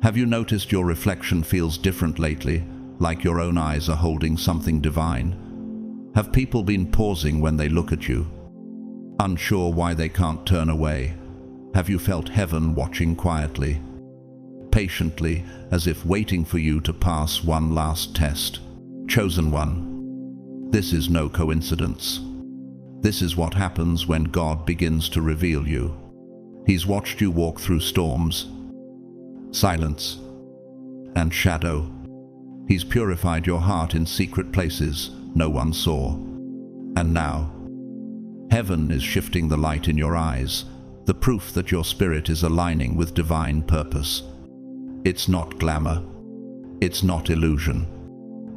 Have you noticed your reflection feels different lately, like your own eyes are holding something divine? Have people been pausing when they look at you, unsure why they can't turn away? Have you felt heaven watching quietly, patiently, as if waiting for you to pass one last test? Chosen one, this is no coincidence. This is what happens when God begins to reveal you. He's watched you walk through storms, silence, and shadow. He's purified your heart in secret places no one saw. And now, heaven is shifting the light in your eyes, the proof that your spirit is aligning with divine purpose. It's not glamour. It's not illusion.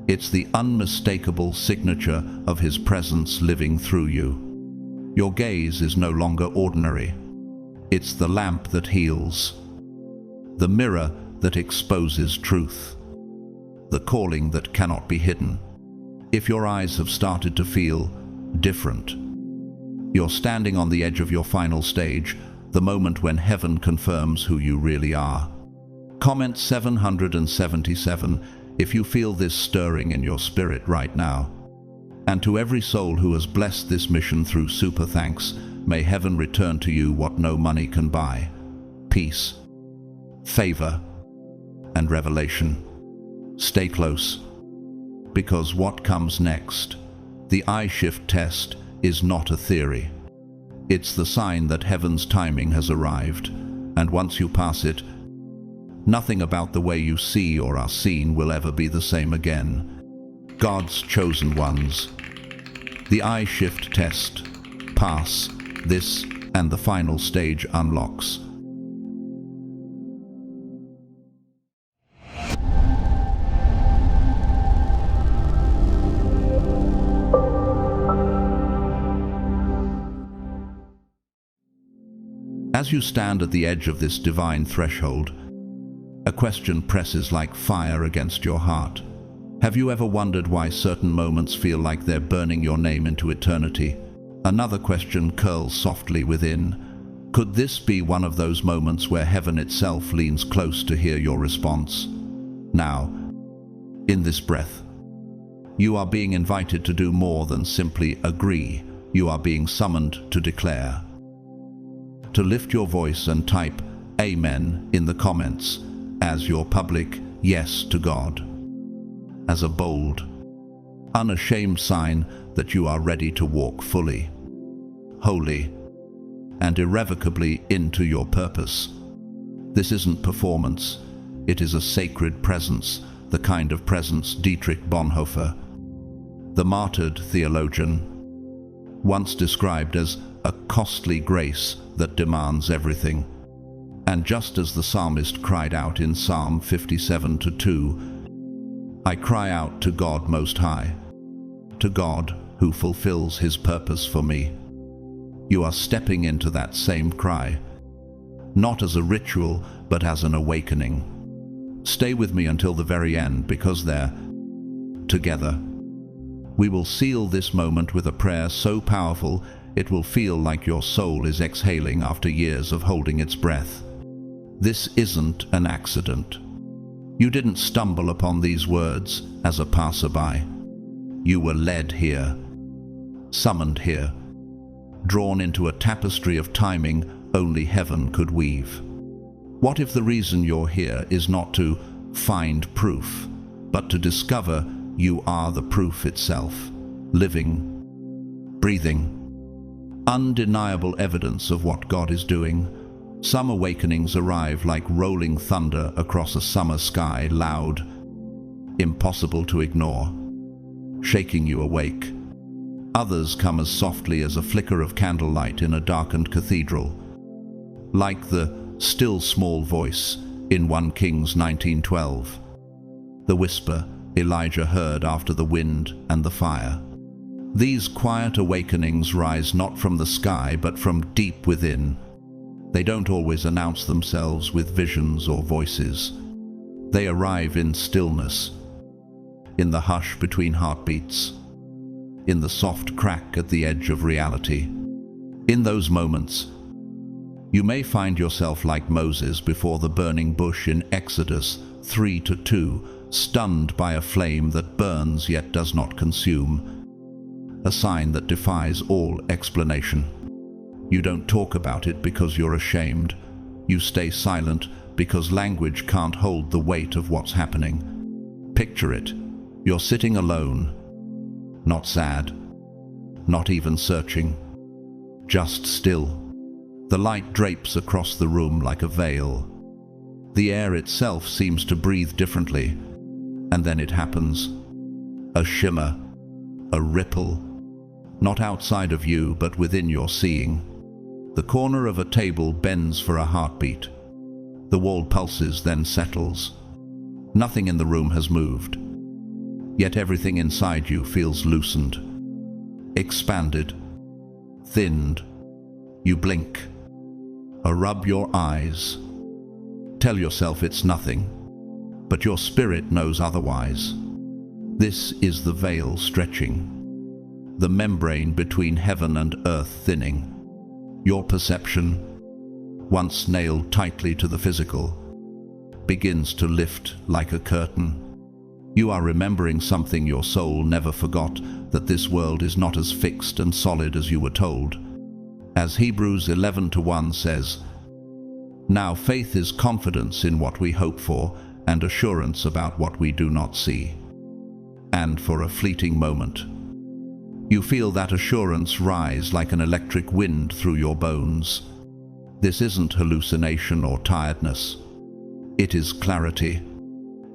It's the unmistakable signature of His presence living through you. Your gaze is no longer ordinary. It's the lamp that heals, the mirror that exposes truth, the calling that cannot be hidden. If your eyes have started to feel different, you're standing on the edge of your final stage, the moment when heaven confirms who you really are. Comment 777 if you feel this stirring in your spirit right now. And to every soul who has blessed this mission through super thanks, may heaven return to you what no money can buy: peace, favor, and revelation. Stay close, because what comes next, the eye shift test, is not a theory. It's the sign that heaven's timing has arrived, and once you pass it, nothing about the way you see or are seen will ever be the same again. God's chosen ones. The eye shift test. Pass this, and the final stage unlocks. As you stand at the edge of this divine threshold, a question presses like fire against your heart. Have you ever wondered why certain moments feel like they're burning your name into eternity? Another question curls softly within. Could this be one of those moments where heaven itself leans close to hear your response? Now, in this breath, you are being invited to do more than simply agree. You are being summoned to declare, to lift your voice and type Amen in the comments as your public yes to God, as a bold, unashamed sign that you are ready to walk fully, wholly, and irrevocably into your purpose. This isn't performance, it is a sacred presence, the kind of presence Dietrich Bonhoeffer, the martyred theologian, once described as a costly grace that demands everything. And just as the psalmist cried out in Psalm 57:2, I cry out to God Most High, to God who fulfills His purpose for me. You are stepping into that same cry, not as a ritual, but as an awakening. Stay with me until the very end, because there, together, we will seal this moment with a prayer so powerful it will feel like your soul is exhaling after years of holding its breath. This isn't an accident. You didn't stumble upon these words as a passerby. You were led here, summoned here, drawn into a tapestry of timing only heaven could weave. What if the reason you're here is not to find proof, but to discover you are the proof itself, living, breathing, undeniable evidence of what God is doing? Some awakenings arrive like rolling thunder across a summer sky, loud, impossible to ignore, shaking you awake. Others come as softly as a flicker of candlelight in a darkened cathedral, like the still small voice in 1 Kings 19:12, the whisper Elijah heard after the wind and the fire. These quiet awakenings rise not from the sky, but from deep within. They don't always announce themselves with visions or voices. They arrive in stillness, in the hush between heartbeats, in the soft crack at the edge of reality. In those moments, You may find yourself like Moses before the burning bush in Exodus 3:2, stunned by a flame that burns yet does not consume, a sign that defies all explanation. You don't talk about it because you're ashamed. You stay silent because language can't hold the weight of what's happening. Picture it. You're sitting alone, not sad, not even searching, just still. The light drapes across the room like a veil. The air itself seems to breathe differently, and then it happens. A shimmer, a ripple, not outside of you, but within your seeing. The corner of a table bends for a heartbeat. The wall pulses, then settles. Nothing in the room has moved. Yet everything inside you feels loosened, expanded, thinned. You blink, or rub your eyes. Tell yourself it's nothing, but your spirit knows otherwise. This is the veil stretching, the membrane between heaven and earth thinning. Your perception, once nailed tightly to the physical, begins to lift like a curtain. You are remembering something your soul never forgot, that this world is not as fixed and solid as you were told. As Hebrews 11:1 says, "Now faith is confidence in what we hope for and assurance about what we do not see." And for a fleeting moment, you feel that assurance rise like an electric wind through your bones. This isn't hallucination or tiredness. It is clarity.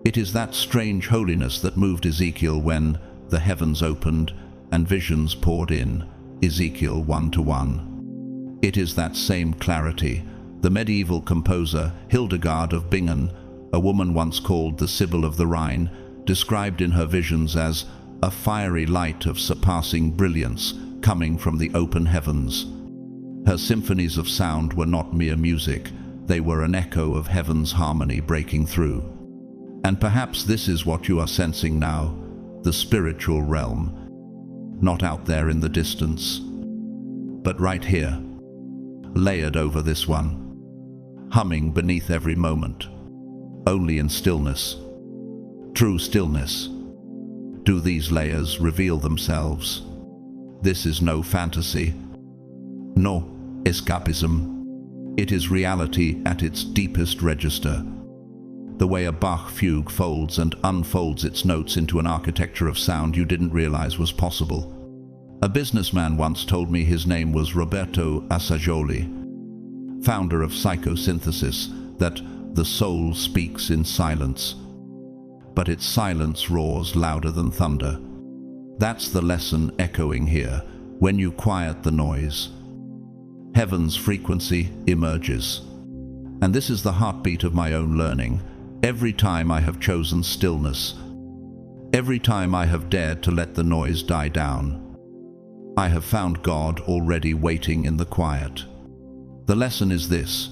It is that strange holiness that moved Ezekiel when the heavens opened and visions poured in, Ezekiel 1:1. It is that same clarity the medieval composer Hildegard of Bingen, a woman once called the Sibyl of the Rhine, described in her visions as a fiery light of surpassing brilliance coming from the open heavens. Her symphonies of sound were not mere music, they were an echo of heaven's harmony breaking through. And perhaps this is what you are sensing now, the spiritual realm, not out there in the distance, but right here, layered over this one, humming beneath every moment, only in stillness, true stillness. Do these layers reveal themselves? This is no fantasy, no escapism. It is reality at its deepest register. The way a Bach fugue folds and unfolds its notes into an architecture of sound you didn't realize was possible. A businessman once told me his name was Roberto Assagioli, founder of psychosynthesis, that the soul speaks in silence, but its silence roars louder than thunder. That's the lesson echoing here. When you quiet the noise, heaven's frequency emerges. And this is the heartbeat of my own learning. Every time I have chosen stillness, every time I have dared to let the noise die down, I have found God already waiting in the quiet. The lesson is this: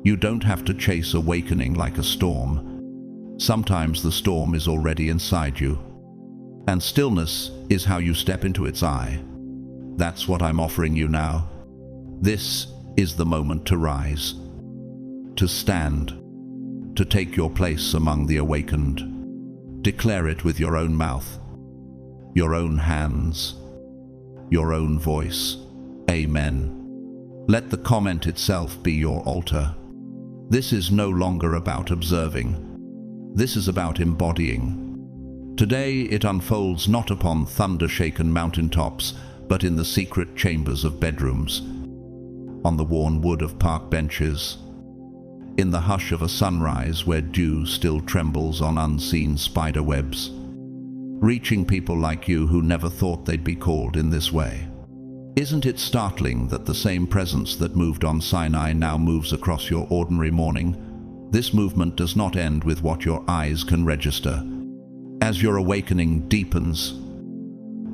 you don't have to chase awakening like a storm. Sometimes the storm is already inside you. And stillness is how you step into its eye. That's what I'm offering you now. This is the moment to rise, to stand, to take your place among the awakened. Declare it with your own mouth, your own hands, your own voice. Amen. Let the comment itself be your altar. This is no longer about observing. This is about embodying. Today it unfolds not upon thunder-shaken mountaintops, but in the secret chambers of bedrooms, on the worn wood of park benches, in the hush of a sunrise where dew still trembles on unseen spider webs, reaching people like you who never thought they'd be called in this way. Isn't it startling that the same presence that moved on Sinai now moves across your ordinary morning? This movement does not end with what your eyes can register. As your awakening deepens,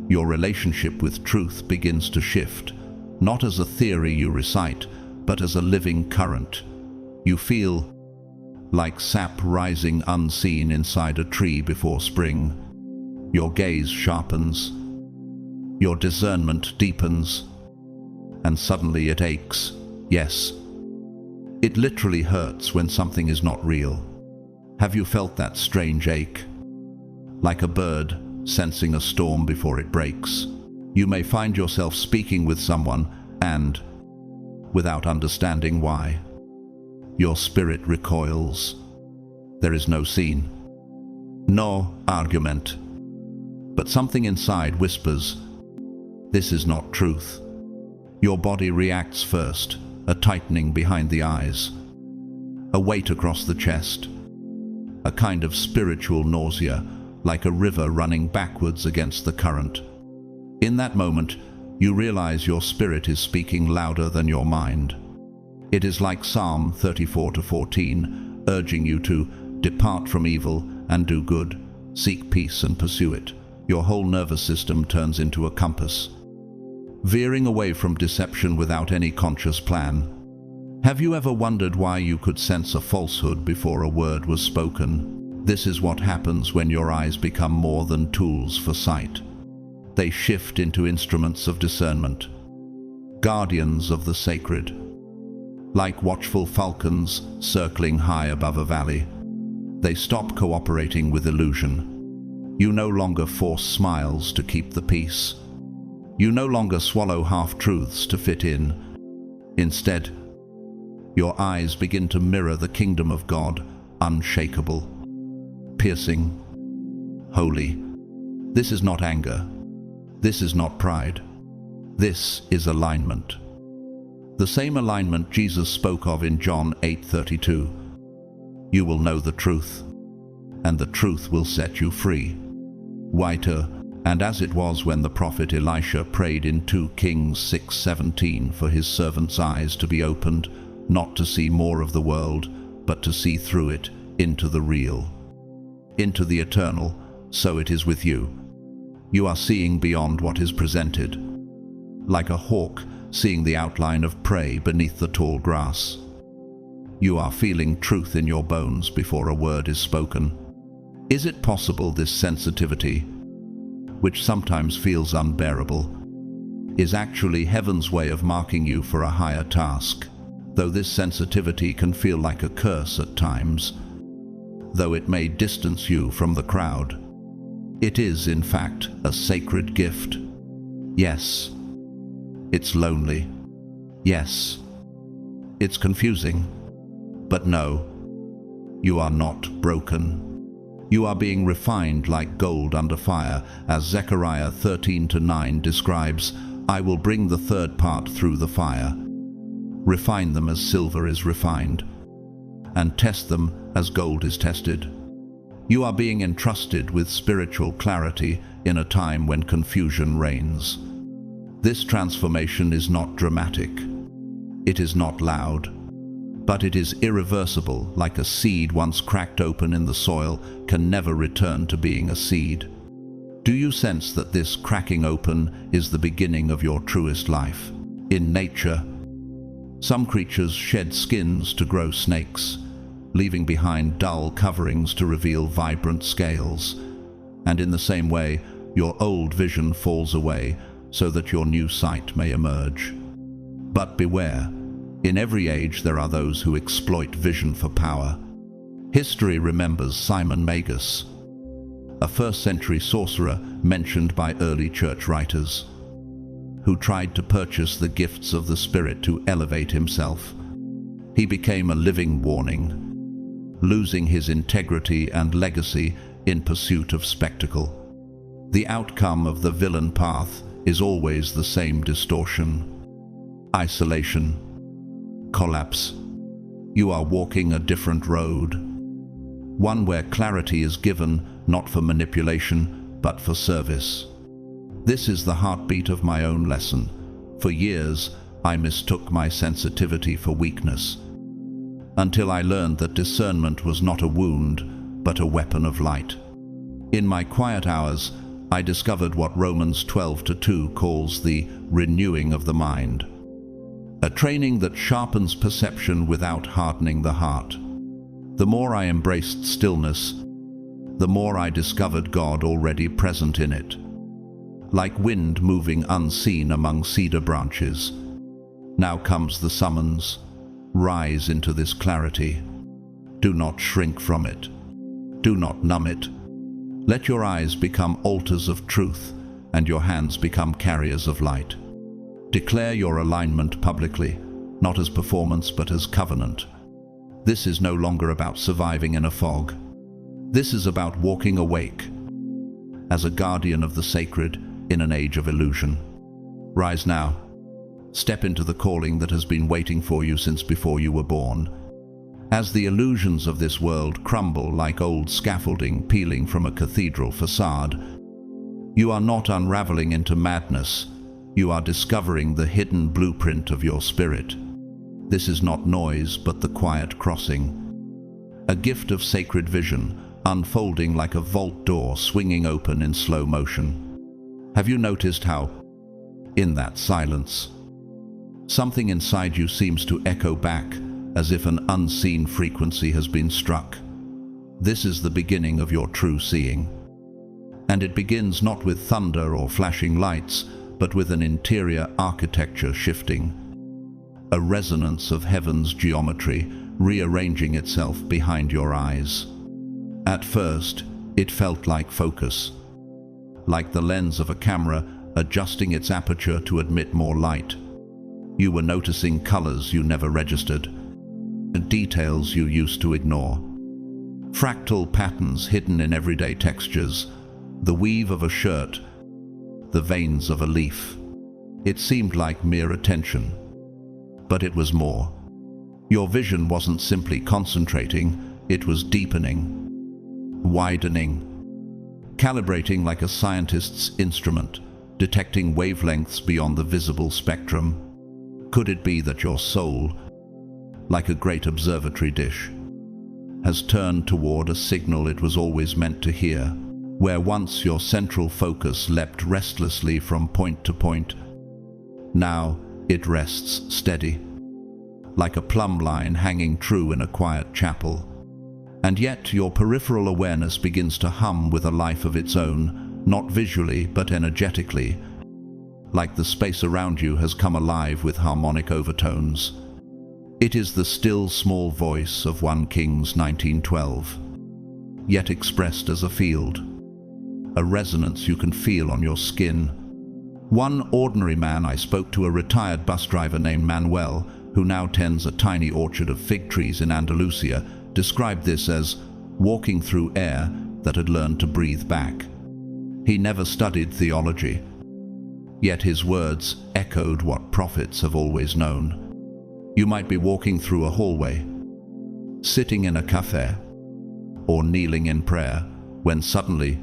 your relationship with truth begins to shift, not as a theory you recite, but as a living current. You feel like sap rising unseen inside a tree before spring. Your gaze sharpens, your discernment deepens, and suddenly it aches. Yes, It literally hurts when something is not real. Have you felt that strange ache? Like a bird sensing a storm before it breaks. You may find yourself speaking with someone and, without understanding why, your spirit recoils. There is no scene, no argument, but something inside whispers, "This is not truth." Your body reacts first, a tightening behind the eyes, a weight across the chest, a kind of spiritual nausea, like a river running backwards against the current. In that moment, you realize your spirit is speaking louder than your mind. It is like Psalm 34-14, urging you to depart from evil and do good, seek peace and pursue it. Your whole nervous system turns into a compass, veering away from deception without any conscious plan. Have you ever wondered why you could sense a falsehood before a word was spoken? This is what happens when your eyes become more than tools for sight. They shift into instruments of discernment, guardians of the sacred. Like watchful falcons circling high above a valley, they stop cooperating with illusion. You no longer force smiles to keep the peace. You no longer swallow half-truths to fit in. Instead, your eyes begin to mirror the kingdom of God, unshakable, piercing, holy. This is not anger. This is not pride. This is alignment. The same alignment Jesus spoke of in John 8:32. You will know the truth, and the truth will set you free. Whiter, and as it was when the prophet Elisha prayed in 2 Kings 6:17 for his servant's eyes to be opened, not to see more of the world, but to see through it into the real, into the eternal, so it is with you. You are seeing beyond what is presented, like a hawk seeing the outline of prey beneath the tall grass. You are feeling truth in your bones before a word is spoken. Is it possible this sensitivity, which sometimes feels unbearable, is actually heaven's way of marking you for a higher task? Though this sensitivity can feel like a curse at times, though it may distance you from the crowd, it is, in fact, a sacred gift. Yes, it's lonely. Yes, it's confusing. But no, you are not broken. You are being refined like gold under fire, as Zechariah 13:9 describes, I will bring the third part through the fire, refine them as silver is refined, and test them as gold is tested. You are being entrusted with spiritual clarity in a time when confusion reigns. This transformation is not dramatic. It is not loud. But it is irreversible, like a seed once cracked open in the soil can never return to being a seed. Do you sense that this cracking open is the beginning of your truest life? In nature, some creatures shed skins to grow snakes, leaving behind dull coverings to reveal vibrant scales. And in the same way, your old vision falls away so that your new sight may emerge. But beware. In every age there are those who exploit vision for power. History remembers Simon Magus, a first-century sorcerer mentioned by early church writers, who tried to purchase the gifts of the Spirit to elevate himself. He became a living warning, losing his integrity and legacy in pursuit of spectacle. The outcome of the villain path is always the same distortion: isolation, collapse. You are walking a different road, one where clarity is given not for manipulation but for service. This is the heartbeat of my own lesson. For years, I mistook my sensitivity for weakness, until I learned that discernment was not a wound but a weapon of light. In my quiet hours, I discovered what Romans 12:2 calls the renewing of the mind, a training that sharpens perception without hardening the heart. The more I embraced stillness, the more I discovered God already present in it, like wind moving unseen among cedar branches. Now comes the summons. Rise into this clarity. Do not shrink from it. Do not numb it. Let your eyes become altars of truth and your hands become carriers of light. Declare your alignment publicly, not as performance but as covenant. This is no longer about surviving in a fog. This is about walking awake as a guardian of the sacred in an age of illusion. Rise now. Step into the calling that has been waiting for you since before you were born. As the illusions of this world crumble like old scaffolding peeling from a cathedral facade, you are not unraveling into madness. You are discovering the hidden blueprint of your spirit. This is not noise, but the quiet crossing. A gift of sacred vision, unfolding like a vault door swinging open in slow motion. Have you noticed how, in that silence, something inside you seems to echo back as if an unseen frequency has been struck? This is the beginning of your true seeing. And it begins not with thunder or flashing lights, but with an interior architecture shifting. A resonance of heaven's geometry rearranging itself behind your eyes. At first, it felt like focus, like the lens of a camera adjusting its aperture to admit more light. You were noticing colors you never registered, and details you used to ignore. Fractal patterns hidden in everyday textures, the weave of a shirt, the veins of a leaf. It seemed like mere attention, but it was more. Your vision wasn't simply concentrating, it was deepening, widening, calibrating like a scientist's instrument, detecting wavelengths beyond the visible spectrum. Could it be that your soul, like a great observatory dish, has turned toward a signal it was always meant to hear? Where once your central focus leapt restlessly from point to point, now it rests steady, like a plumb line hanging true in a quiet chapel. And yet your peripheral awareness begins to hum with a life of its own, not visually but energetically, like the space around you has come alive with harmonic overtones. It is the still small voice of 1 Kings 19:12, yet expressed as a field. A resonance you can feel on your skin. One ordinary man I spoke to, a retired bus driver named Manuel, who now tends a tiny orchard of fig trees in Andalusia, described this as walking through air that had learned to breathe back. He never studied theology, yet his words echoed what prophets have always known. You might be walking through a hallway, sitting in a cafe, or kneeling in prayer, when suddenly,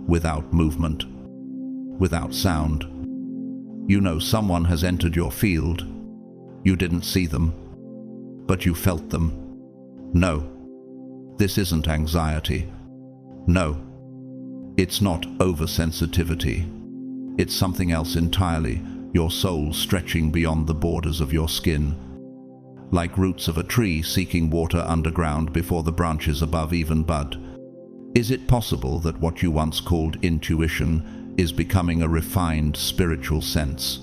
without movement, without sound, you know someone has entered your field. You didn't see them, but you felt them. No, this isn't anxiety. No, it's not oversensitivity. It's something else entirely, your soul stretching beyond the borders of your skin, like roots of a tree seeking water underground before the branches above even bud. Is it possible that what you once called intuition is becoming a refined spiritual sense?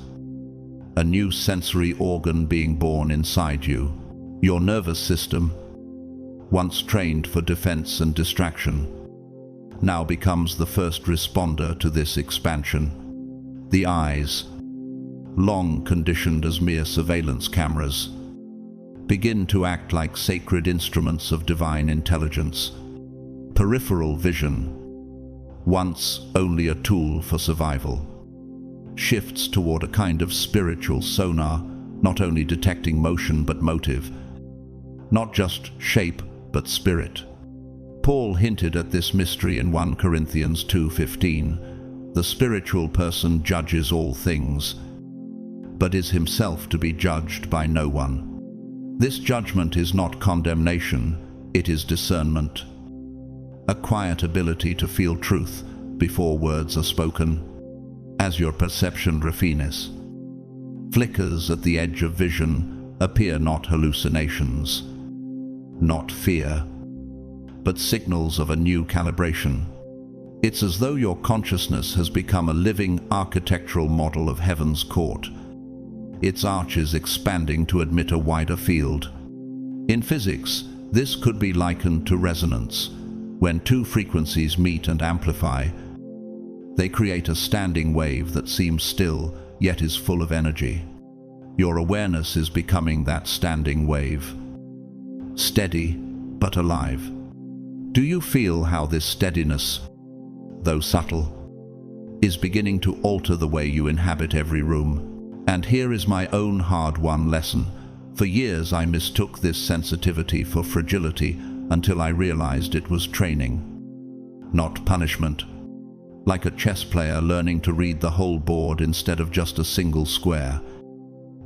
A new sensory organ being born inside you. Your nervous system, once trained for defense and distraction, now becomes the first responder to this expansion. The eyes, long conditioned as mere surveillance cameras, begin to act like sacred instruments of divine intelligence. Peripheral vision, once only a tool for survival, shifts toward a kind of spiritual sonar, not only detecting motion but motive, not just shape but spirit. Paul hinted at this mystery in 1 Corinthians 2:15. The spiritual person judges all things, but is himself to be judged by no one. This judgment is not condemnation, it is discernment. A quiet ability to feel truth before words are spoken. As your perception refines, flickers at the edge of vision appear not hallucinations, not fear, but signals of a new calibration. It's as though your consciousness has become a living architectural model of heaven's court, its arches expanding to admit a wider field. In physics, this could be likened to resonance. When two frequencies meet and amplify, they create a standing wave that seems still, yet is full of energy. Your awareness is becoming that standing wave. Steady, but alive. Do you feel how this steadiness, though subtle, is beginning to alter the way you inhabit every room? And here is my own hard-won lesson. For years I mistook this sensitivity for fragility until I realized it was training, not punishment. Like a chess player learning to read the whole board instead of just a single square.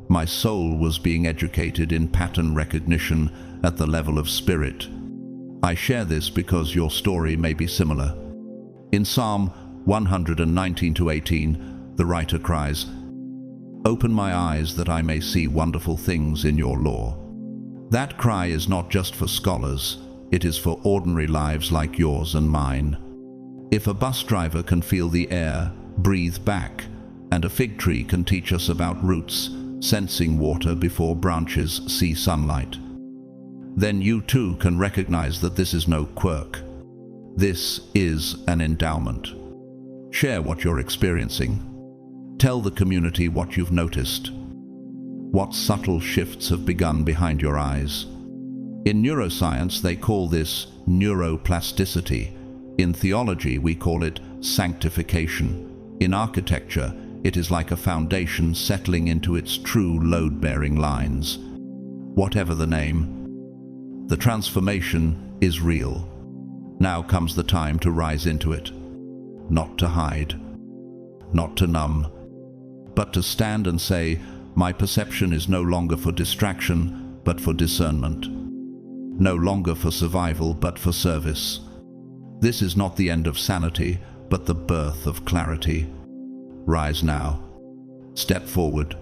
My soul was being educated in pattern recognition at the level of spirit. I share this because your story may be similar. In Psalm 119-18, the writer cries, "Open my eyes that I may see wonderful things in your law." That cry is not just for scholars, it is for ordinary lives like yours and mine. If a bus driver can feel the air, breathe back, and a fig tree can teach us about roots, sensing water before branches see sunlight, then you too can recognize that this is no quirk. This is an endowment. Share what you're experiencing. Tell the community what you've noticed. What subtle shifts have begun behind your eyes. In neuroscience, they call this neuroplasticity. In theology, we call it sanctification. In architecture, it is like a foundation settling into its true load-bearing lines. Whatever the name, the transformation is real. Now comes the time to rise into it. Not to hide, not to numb, but to stand and say, my perception is no longer for distraction, but for discernment. No longer for survival, but for service. This is not the end of sanity, but the birth of clarity. Rise now. Step forward.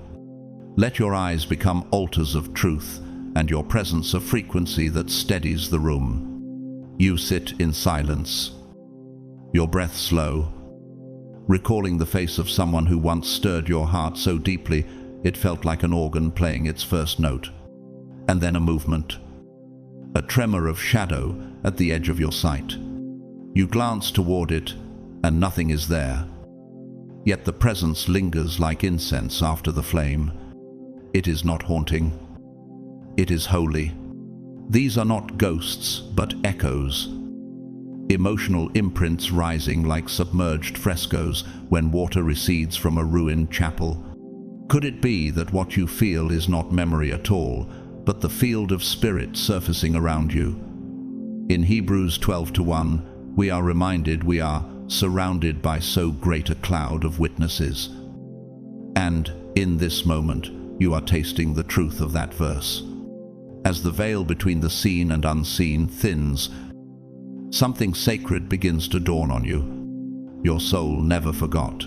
Let your eyes become altars of truth, and your presence a frequency that steadies the room. You sit in silence, your breath slow, recalling the face of someone who once stirred your heart so deeply it felt like an organ playing its first note. And then a movement, a tremor of shadow at the edge of your sight. You glance toward it, and nothing is there. Yet the presence lingers like incense after the flame. It is not haunting. It is holy. These are not ghosts, but echoes. Emotional imprints rising like submerged frescoes when water recedes from a ruined chapel. Could it be that what you feel is not memory at all, but the field of spirit surfacing around you? In Hebrews 12:1, we are reminded we are surrounded by so great a cloud of witnesses. And in this moment, you are tasting the truth of that verse. As the veil between the seen and unseen thins, something sacred begins to dawn on you. Your soul never forgot.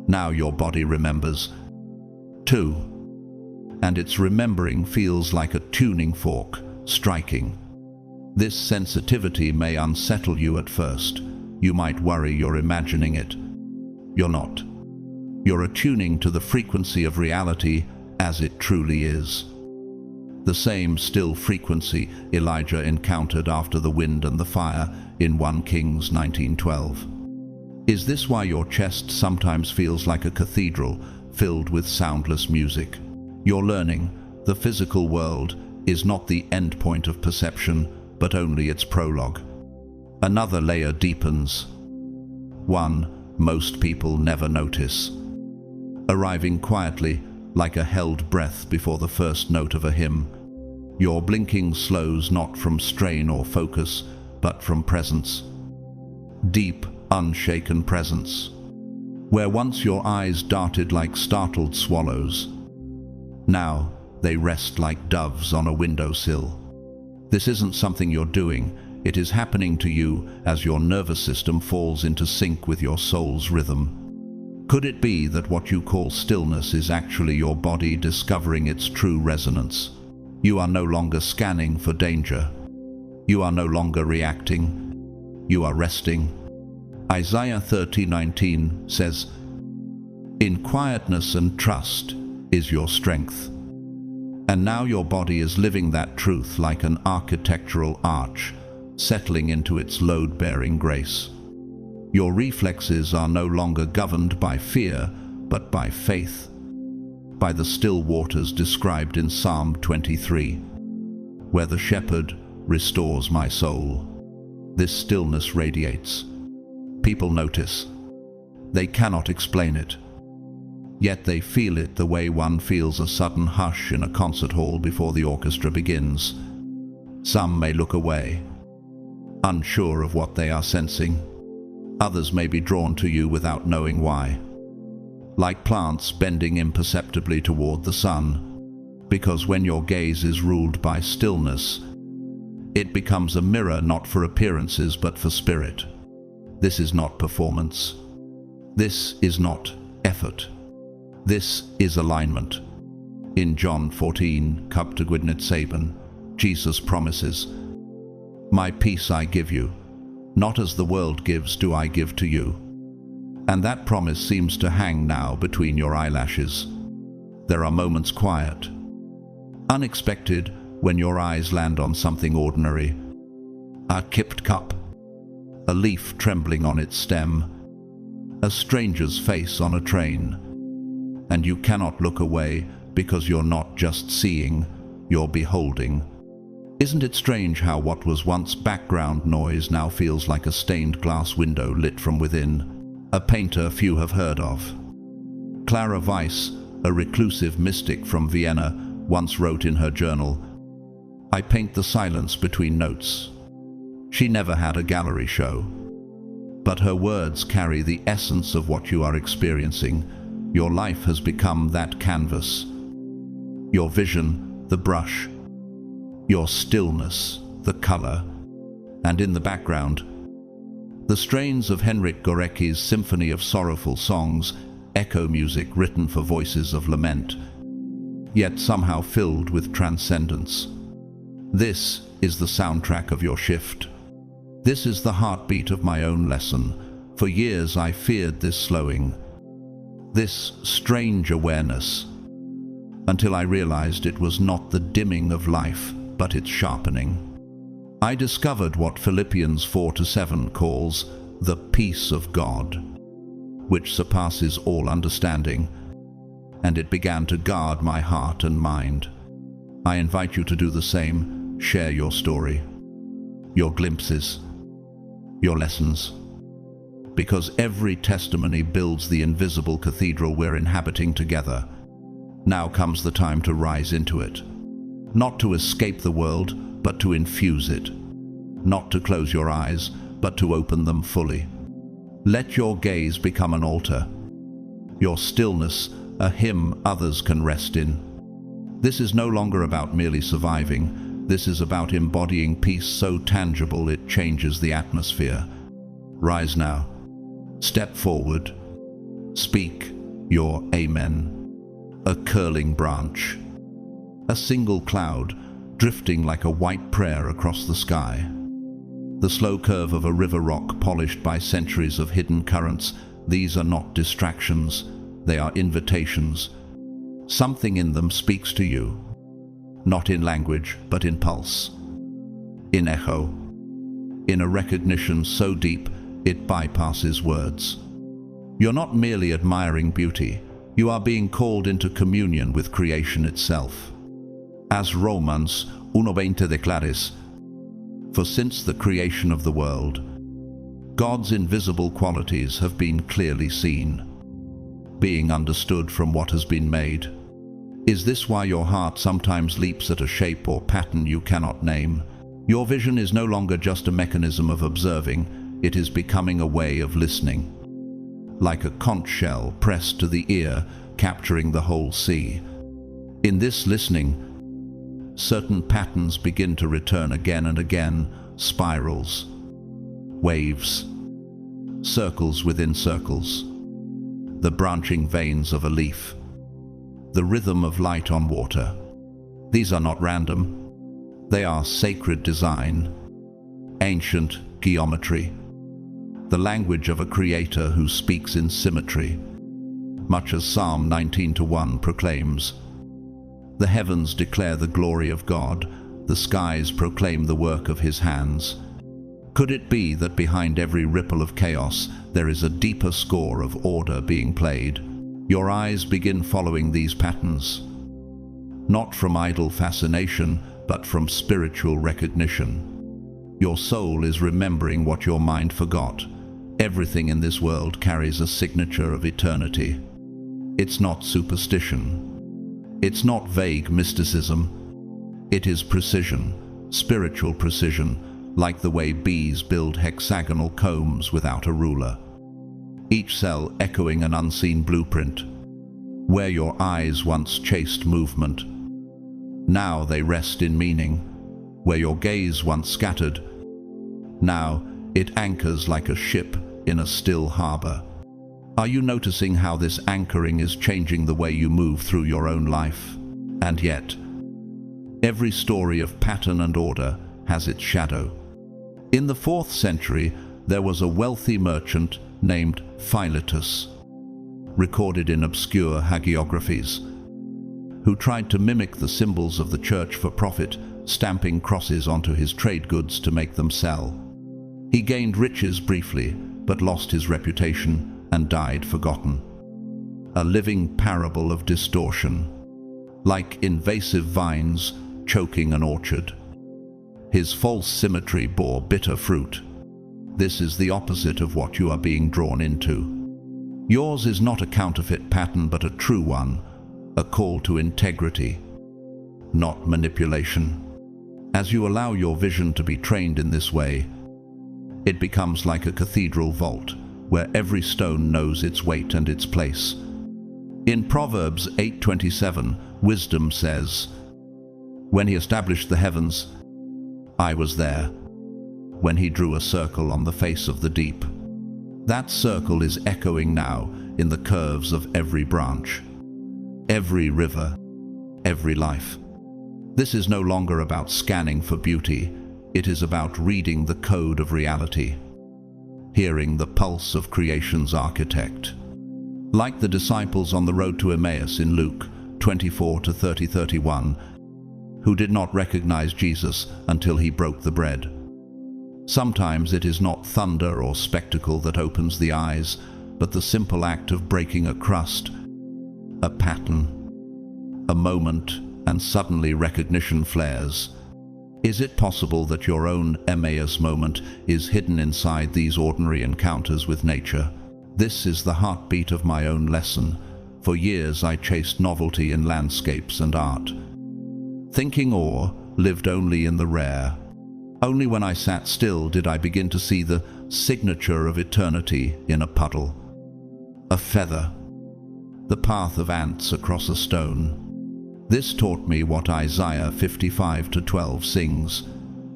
Now your body remembers, too. And its remembering feels like a tuning fork, striking. This sensitivity may unsettle you at first. You might worry you're imagining it. You're not. You're attuning to the frequency of reality as it truly is. The same still frequency Elijah encountered after the wind and the fire in 1 Kings 19:12. Is this why your chest sometimes feels like a cathedral filled with soundless music? You're learning the physical world is not the end point of perception, but only its prologue. Another layer deepens. One most people never notice. Arriving quietly, like a held breath before the first note of a hymn. Your blinking slows not from strain or focus, but from presence. Deep, unshaken presence. Where once your eyes darted like startled swallows, now they rest like doves on a windowsill. This isn't something you're doing, it is happening to you as your nervous system falls into sync with your soul's rhythm. Could it be that what you call stillness is actually your body discovering its true resonance? You are no longer scanning for danger. You are no longer reacting. You are resting. Isaiah 30:19 says, "In quietness and trust, is your strength. And now your body is living that truth like an architectural arch, settling into its load-bearing grace. Your reflexes are no longer governed by fear, but by faith, by the still waters described in Psalm 23, where the shepherd restores my soul. This stillness radiates. People notice. They cannot explain it. Yet they feel it the way one feels a sudden hush in a concert hall before the orchestra begins. Some may look away, unsure of what they are sensing. Others may be drawn to you without knowing why. Like plants bending imperceptibly toward the sun, because when your gaze is ruled by stillness, it becomes a mirror not for appearances but for spirit. This is not performance. This is not effort. This is alignment. In John 14, Cup to Gwyneth Saban, Jesus promises, "My peace I give you, not as the world gives do I give to you." And that promise seems to hang now between your eyelashes. There are moments quiet, unexpected, when your eyes land on something ordinary. A kipped cup, a leaf trembling on its stem, a stranger's face on a train. And you cannot look away because you're not just seeing, you're beholding. Isn't it strange how what was once background noise now feels like a stained glass window lit from within? A painter few have heard of. Clara Weiss, a reclusive mystic from Vienna, once wrote in her journal, "I paint the silence between notes." She never had a gallery show, but her words carry the essence of what you are experiencing. Your life has become that canvas. Your vision, the brush. Your stillness, the color. And in the background, the strains of Henryk Górecki's Symphony of Sorrowful Songs, echo music written for voices of lament, yet somehow filled with transcendence. This is the soundtrack of your shift. This is the heartbeat of my own lesson. For years I feared this slowing, this strange awareness, until I realized it was not the dimming of life, but its sharpening. I discovered what Philippians 4-7 calls the peace of God, which surpasses all understanding, and it began to guard my heart and mind. I invite you to do the same. Share your story, your glimpses, your lessons, because every testimony builds the invisible cathedral we're inhabiting together. Now comes the time to rise into it, not to escape the world, but to infuse it, not to close your eyes, but to open them fully. Let your gaze become an altar, your stillness a hymn others can rest in. This is no longer about merely surviving. This is about embodying peace so tangible it changes the atmosphere. Rise now. Step forward. Speak your amen. A curling branch. A single cloud drifting like a white prayer across the sky. The slow curve of a river rock polished by centuries of hidden currents. These are not distractions. They are invitations. Something in them speaks to you. Not in language, but in pulse. In echo. In a recognition so deep, it bypasses words. You're not merely admiring beauty. You are being called into communion with creation itself. As Romans 1:20 declares, for since the creation of the world, God's invisible qualities have been clearly seen, being understood from what has been made. Is this why your heart sometimes leaps at a shape or pattern you cannot name? Your vision is no longer just a mechanism of observing, it is becoming a way of listening. Like a conch shell pressed to the ear, capturing the whole sea. In this listening, certain patterns begin to return again and again, spirals, waves, circles within circles, the branching veins of a leaf, the rhythm of light on water. These are not random. They are sacred design, ancient geometry, the language of a creator who speaks in symmetry. much as Psalm 19:1 proclaims. The heavens declare the glory of God, the skies proclaim the work of his hands. Could it be that behind every ripple of chaos there is a deeper score of order being played? Your eyes begin following these patterns, not from idle fascination, but from spiritual recognition. Your soul is remembering what your mind forgot. Everything in this world carries a signature of eternity. It's not superstition. It's not vague mysticism. It is precision, spiritual precision, like the way bees build hexagonal combs without a ruler. Each cell echoing an unseen blueprint. Where your eyes once chased movement, now they rest in meaning. Where your gaze once scattered, now it anchors like a ship in a still harbor. Are you noticing how this anchoring is changing the way you move through your own life? And yet, every story of pattern and order has its shadow. In the 4th century, there was a wealthy merchant named Philetus, recorded in obscure hagiographies, who tried to mimic the symbols of the church for profit, stamping crosses onto his trade goods to make them sell. He gained riches briefly, but lost his reputation and died forgotten. A living parable of distortion, like invasive vines choking an orchard. His false symmetry bore bitter fruit. This is the opposite of what you are being drawn into. Yours is not a counterfeit pattern, but a true one, a call to integrity, not manipulation. As you allow your vision to be trained in this way, it becomes like a cathedral vault, where every stone knows its weight and its place. In Proverbs 8:27, wisdom says, "When he established the heavens, I was there. When he drew a circle on the face of the deep." That circle is echoing now in the curves of every branch, every river, every life. This is no longer about scanning for beauty. It is about reading the code of reality, hearing the pulse of creation's architect. Like the disciples on the road to Emmaus in Luke 24-31, who did not recognize Jesus until he broke the bread. Sometimes it is not thunder or spectacle that opens the eyes, but the simple act of breaking a crust, a pattern, a moment, and suddenly recognition flares. Is it possible that your own Emmaus moment is hidden inside these ordinary encounters with nature? This is the heartbeat of my own lesson. For years I chased novelty in landscapes and art, thinking awe lived only in the rare. Only when I sat still did I begin to see the signature of eternity in a puddle, a feather, the path of ants across a stone. This taught me what Isaiah 55:12 sings.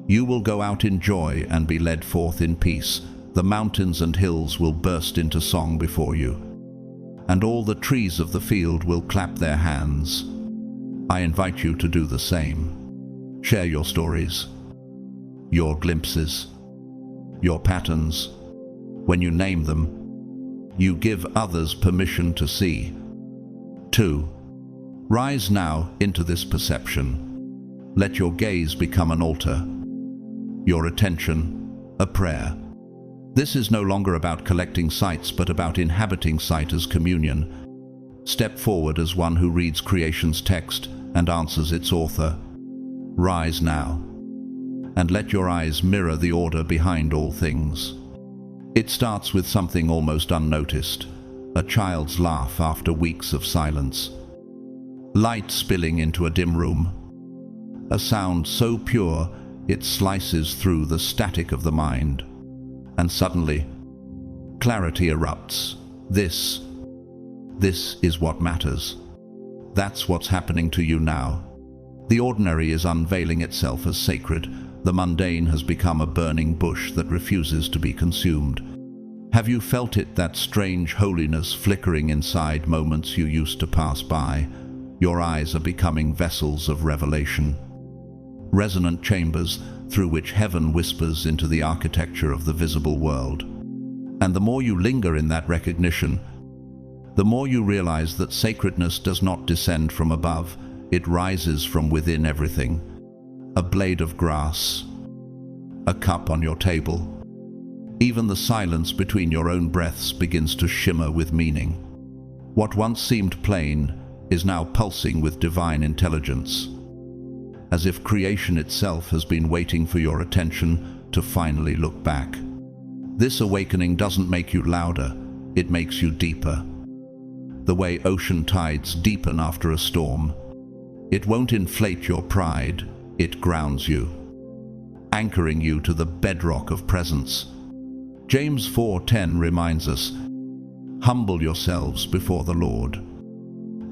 "You will go out in joy and be led forth in peace. The mountains and hills will burst into song before you, and all the trees of the field will clap their hands." I invite you to do the same. Share your stories, your glimpses, your patterns. When you name them, you give others permission to see. 2. Rise now into this perception. Let your gaze become an altar, your attention a prayer. This is no longer about collecting sights, but about inhabiting sight as communion. Step forward as one who reads creation's text and answers its author. Rise now, and let your eyes mirror the order behind all things. It starts with something almost unnoticed, a child's laugh after weeks of silence, light spilling into a dim room, a sound so pure it slices through the static of the mind, and suddenly clarity erupts. This is what matters. That's what's happening to you now. The ordinary is unveiling itself as sacred. The mundane has become a burning bush that refuses to be consumed. Have you felt it, that strange holiness flickering inside moments you used to pass by? Your eyes are becoming vessels of revelation, resonant chambers through which heaven whispers into the architecture of the visible world. And the more you linger in that recognition, The more you realize that sacredness does not descend from above, it rises from within everything. A blade of grass, a cup on your table. Even the silence between your own breaths begins to shimmer with meaning. What once seemed plain is now pulsing with divine intelligence, as if creation itself has been waiting for your attention to finally look back. This awakening doesn't make you louder, it makes you deeper. The way ocean tides deepen after a storm. It won't inflate your pride, it grounds you, anchoring you to the bedrock of presence. James 4:10 reminds us, "Humble yourselves before the Lord,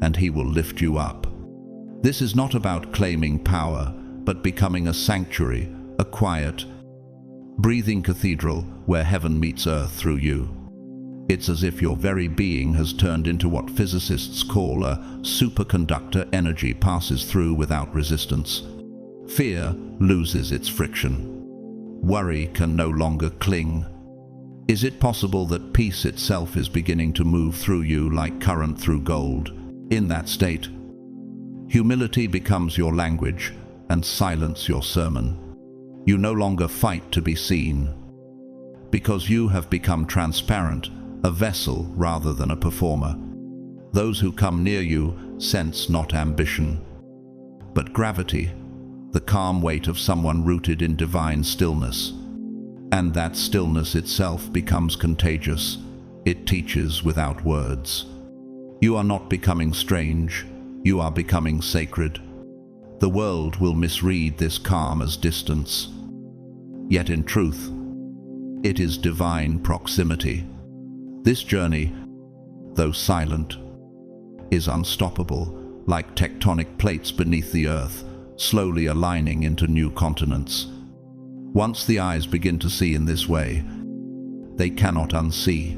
and he will lift you up." This is not about claiming power, but becoming a sanctuary, a quiet, breathing cathedral where heaven meets earth through you. It's as if your very being has turned into what physicists call a superconductor. Energy passes through without resistance. Fear loses its friction. Worry can no longer cling. Is it possible that peace itself is beginning to move through you like current through gold? In that state, humility becomes your language and silence your sermon. You no longer fight to be seen, because you have become transparent, a vessel rather than a performer. Those who come near you sense not ambition, but gravity, the calm weight of someone rooted in divine stillness. And that stillness itself becomes contagious. It teaches without words. You are not becoming strange, you are becoming sacred. The world will misread this calm as distance. Yet in truth, it is divine proximity. This journey, though silent, is unstoppable, like tectonic plates beneath the earth, slowly aligning into new continents. Once the eyes begin to see in this way, they cannot unsee.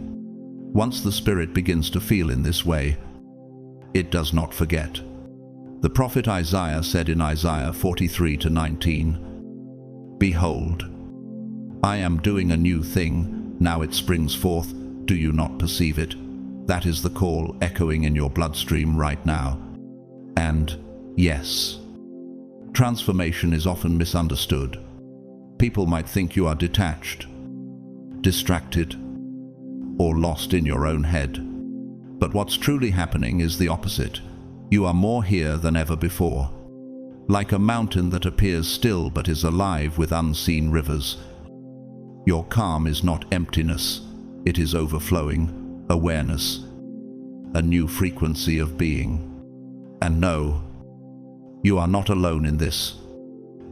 Once the spirit begins to feel in this way, it does not forget. The prophet Isaiah said in Isaiah 43:19, "Behold, I am doing a new thing, now it springs forth, do you not perceive it?" That is the call echoing in your bloodstream right now. And yes, transformation is often misunderstood. People might think you are detached, distracted, or lost in your own head. But what's truly happening is the opposite. You are more here than ever before. Like a mountain that appears still but is alive with unseen rivers. Your calm is not emptiness, it is overflowing awareness, a new frequency of being. And no, you are not alone in this.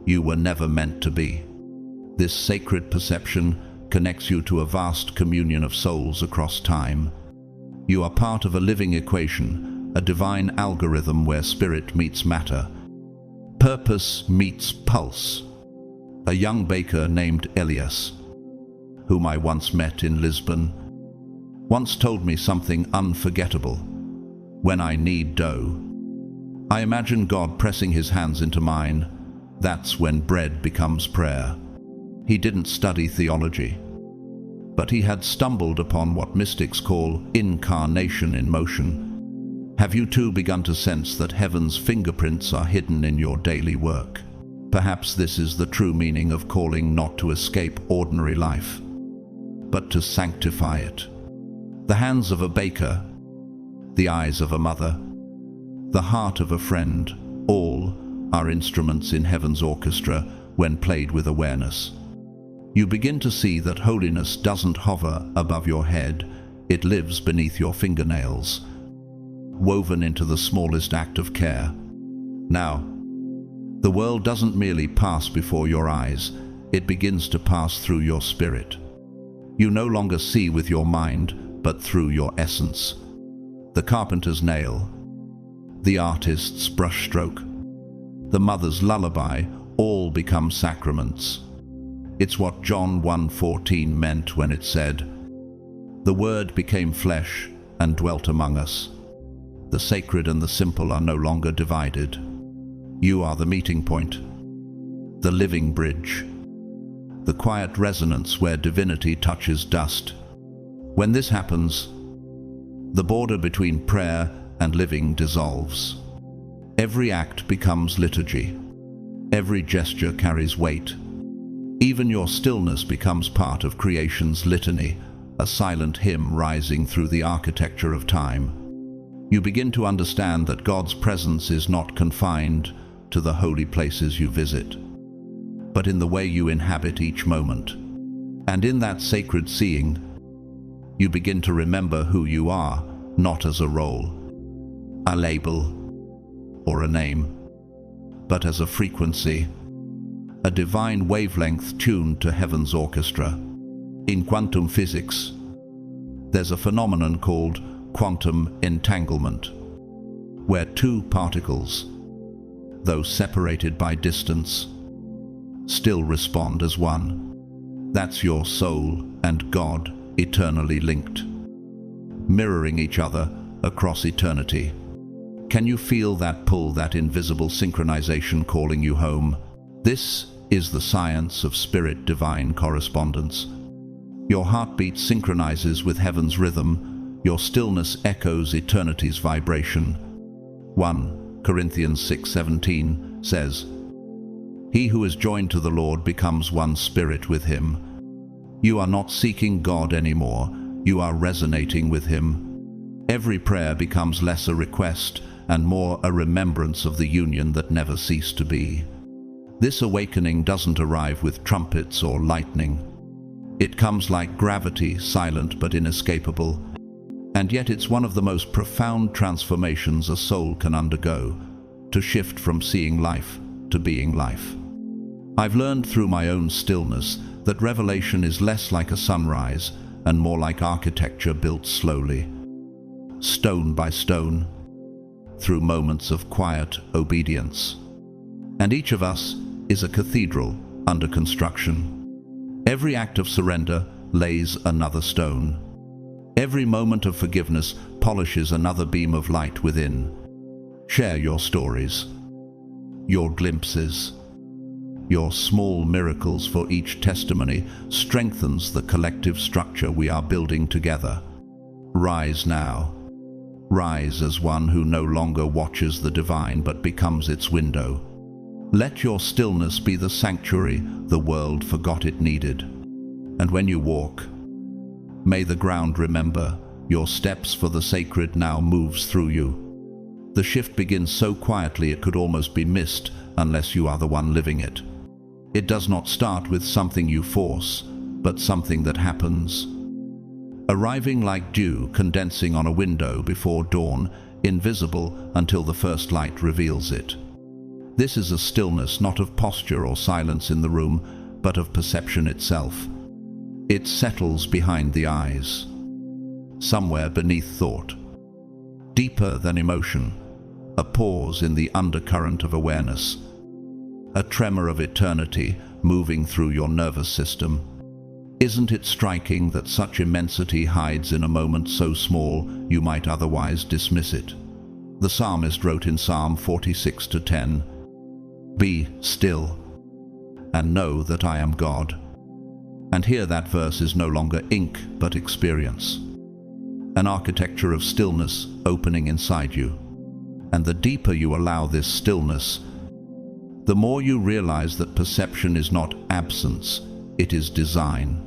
You were never meant to be. This sacred perception connects you to a vast communion of souls across time. You are part of a living equation, a divine algorithm where spirit meets matter, purpose meets pulse. A young baker named Elias, whom I once met in Lisbon, once told me something unforgettable. When I knead dough, I imagine God pressing his hands into mine. That's when bread becomes prayer. He didn't study theology, but he had stumbled upon what mystics call incarnation in motion. Have you too begun to sense that heaven's fingerprints are hidden in your daily work? Perhaps this is the true meaning of calling, not to escape ordinary life, but to sanctify it. The hands of a baker, the eyes of a mother, the heart of a friend, all are instruments in heaven's orchestra when played with awareness. You begin to see that holiness doesn't hover above your head, it lives beneath your fingernails, woven into the smallest act of care. Now, the world doesn't merely pass before your eyes, it begins to pass through your spirit. You no longer see with your mind, but through your essence. The carpenter's nail, the artist's brushstroke, the mother's lullaby, all become sacraments. It's what John 1:14 meant when it said, "The Word became flesh and dwelt among us." The sacred and the simple are no longer divided. You are the meeting point, the living bridge, the quiet resonance where divinity touches dust. When this happens, The border between prayer and living dissolves. Every act becomes liturgy. Every gesture carries weight. Even your stillness becomes part of creation's litany, a silent hymn rising through the architecture of time. You begin to understand that God's presence is not confined to the holy places you visit, but in the way you inhabit each moment. And in that sacred seeing, you begin to remember who you are, not as a role, a label, or a name, but as a frequency, a divine wavelength tuned to heaven's orchestra. In quantum physics, there's a phenomenon called quantum entanglement, where two particles, though separated by distance, still respond as one. That's your soul and God eternally linked, mirroring each other across eternity. Can you feel that pull, that invisible synchronization calling you home? This is the science of spirit-divine correspondence. Your heartbeat synchronizes with heaven's rhythm. Your stillness echoes eternity's vibration. 1 Corinthians 6:17 says, "He who is joined to the Lord becomes one spirit with him." You are not seeking God anymore. You are resonating with him. Every prayer becomes less a request and more a remembrance of the union that never ceased to be. This awakening doesn't arrive with trumpets or lightning. It comes like gravity, silent but inescapable. And yet it's one of the most profound transformations a soul can undergo, to shift from seeing life to being life. I've learned through my own stillness that revelation is less like a sunrise and more like architecture built slowly, stone by stone, through moments of quiet obedience. And each of us is a cathedral under construction. Every act of surrender lays another stone. Every moment of forgiveness polishes another beam of light within. Share your stories, your glimpses, your small miracles, for each testimony strengthens the collective structure we are building together. Rise now. Rise as one who no longer watches the divine but becomes its window. Let your stillness be the sanctuary the world forgot it needed. And when you walk, may the ground remember your steps, for the sacred now moves through you. The shift begins so quietly it could almost be missed unless you are the one living it. It does not start with something you force, but something that happens. Arriving like dew condensing on a window before dawn, invisible until the first light reveals it. This is a stillness not of posture or silence in the room, but of perception itself. It settles behind the eyes, somewhere beneath thought, deeper than emotion, a pause in the undercurrent of awareness, a tremor of eternity moving through your nervous system. Isn't it striking that such immensity hides in a moment so small you might otherwise dismiss it? The psalmist wrote in Psalm 46:10, "Be still and know that I am God." And here that verse is no longer ink but experience, an architecture of stillness opening inside you. And the deeper you allow this stillness, the more you realize that perception is not absence, it is design.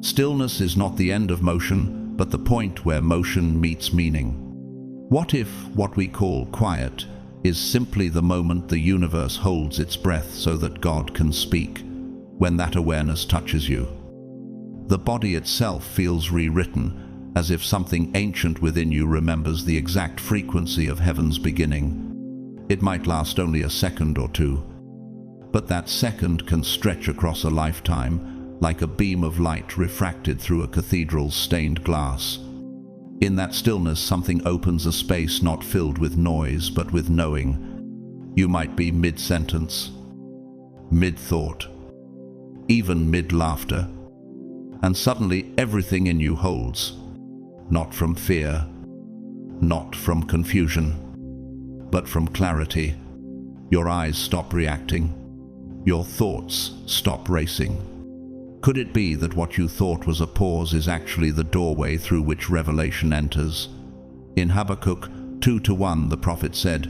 Stillness is not the end of motion, but the point where motion meets meaning. What if what we call quiet is simply the moment the universe holds its breath so that God can speak? When that awareness touches you, the body itself feels rewritten, as if something ancient within you remembers the exact frequency of heaven's beginning. It might last only a second or two, but that second can stretch across a lifetime, like a beam of light refracted through a cathedral's stained glass. In that stillness, something opens, a space not filled with noise, but with knowing. You might be mid-sentence, mid-thought, even mid-laughter, and suddenly everything in you holds, not from fear, not from confusion, but from clarity. Your eyes stop reacting. Your thoughts stop racing. Could it be that what you thought was a pause is actually the doorway through which revelation enters? In Habakkuk 2:1, the prophet said,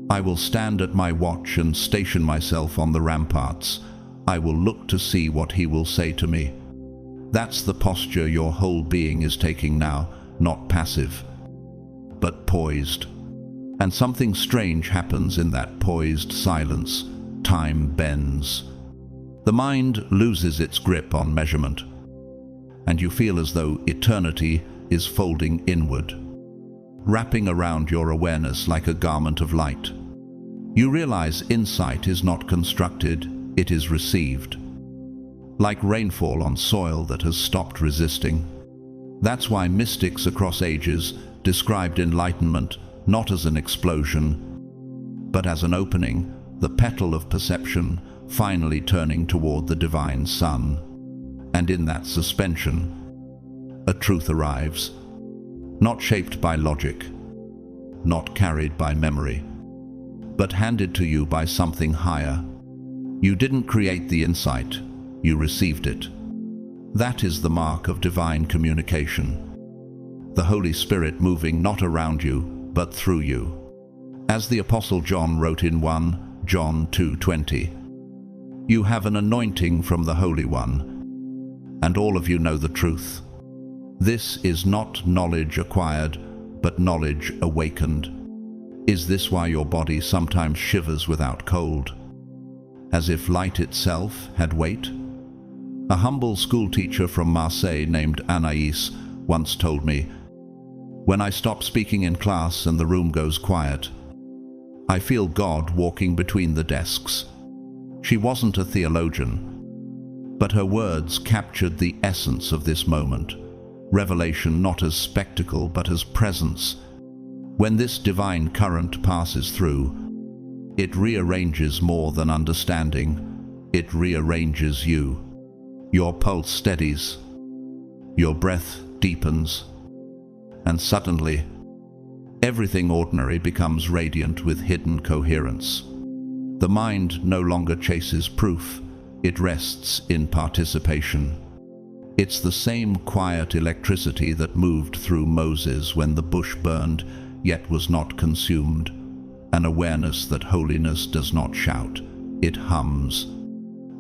"I will stand at my watch and station myself on the ramparts. I will look to see what he will say to me." That's the posture your whole being is taking now, not passive, but poised. And something strange happens in that poised silence. Time bends. The mind loses its grip on measurement, and you feel as though eternity is folding inward, wrapping around your awareness like a garment of light. You realize insight is not constructed, it is received. Like rainfall on soil that has stopped resisting. That's why mystics across ages described enlightenment not as an explosion, but as an opening, the petal of perception finally turning toward the divine sun. And in that suspension, a truth arrives, not shaped by logic, not carried by memory, but handed to you by something higher. You didn't create the insight, you received it. That is the mark of divine communication. The Holy Spirit moving not around you, but through you. As the Apostle John wrote in 1 John 2:20, "You have an anointing from the Holy One, and all of you know the truth. This is not knowledge acquired, but knowledge awakened." Is this why your body sometimes shivers without cold, as if light itself had weight? A humble schoolteacher from Marseille named Anaïs once told me, "When I stop speaking in class and the room goes quiet, I feel God walking between the desks." She wasn't a theologian, but her words captured the essence of this moment. Revelation not as spectacle, but as presence. When this divine current passes through, it rearranges more than understanding. It rearranges you. Your pulse steadies, your breath deepens, and suddenly, everything ordinary becomes radiant with hidden coherence. The mind no longer chases proof, it rests in participation. It's the same quiet electricity that moved through Moses when the bush burned, yet was not consumed. An awareness that holiness does not shout, it hums.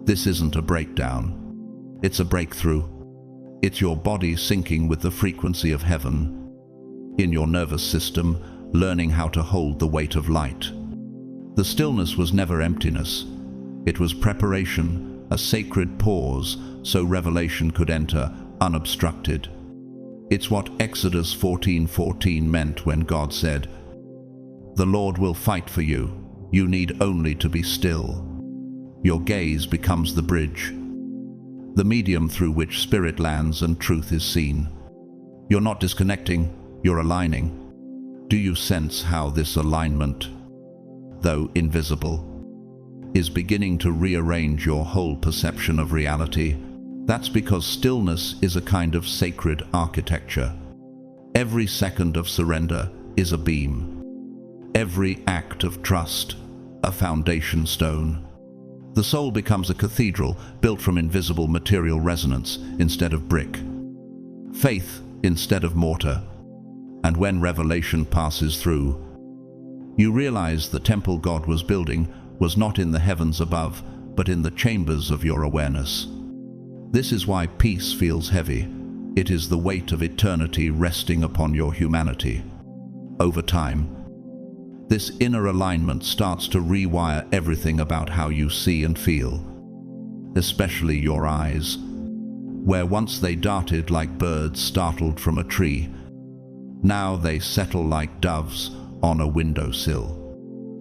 This isn't a breakdown, it's a breakthrough. It's your body syncing with the frequency of heaven. In your nervous system, learning how to hold the weight of light. The stillness was never emptiness. It was preparation, a sacred pause, so revelation could enter unobstructed. It's what Exodus 14:14 meant when God said, "The Lord will fight for you. You need only to be still." Your gaze becomes the bridge, the medium through which spirit lands and truth is seen. You're not disconnecting, you're aligning. Do you sense how this alignment, though invisible, is beginning to rearrange your whole perception of reality? That's because stillness is a kind of sacred architecture. Every second of surrender is a beam. Every act of trust, a foundation stone. The soul becomes a cathedral built from invisible material resonance instead of brick. Faith instead of mortar. And when revelation passes through, you realize the temple God was building was not in the heavens above, but in the chambers of your awareness. This is why peace feels heavy. It is the weight of eternity resting upon your humanity. Over time, this inner alignment starts to rewire everything about how you see and feel, especially your eyes. Where once they darted like birds startled from a tree, now they settle like doves on a windowsill.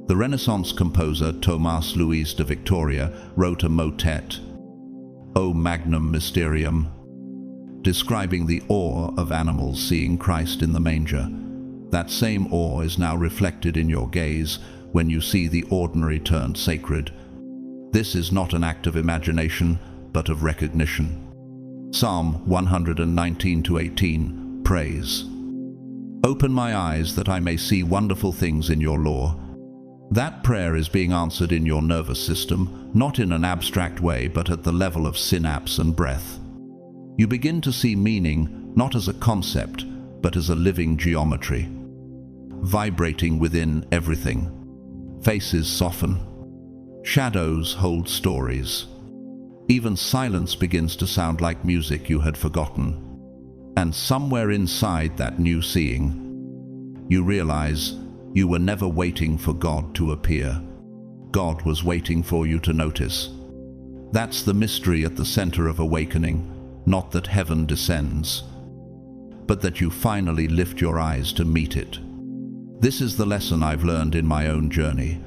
The Renaissance composer Tomás Luis de Victoria wrote a motet, O Magnum Mysterium, describing the awe of animals seeing Christ in the manger. That same awe is now reflected in your gaze when you see the ordinary turned sacred. This is not an act of imagination, but of recognition. Psalm 119:18, praise. Open my eyes that I may see wonderful things in your law. That prayer is being answered in your nervous system, not in an abstract way, but at the level of synapse and breath. You begin to see meaning not as a concept, but as a living geometry, vibrating within everything. Faces soften. Shadows hold stories. Even silence begins to sound like music you had forgotten. And somewhere inside that new seeing, you realize you were never waiting for God to appear. God was waiting for you to notice. That's the mystery at the center of awakening, not that heaven descends, but that you finally lift your eyes to meet it. This is the lesson I've learned in my own journey.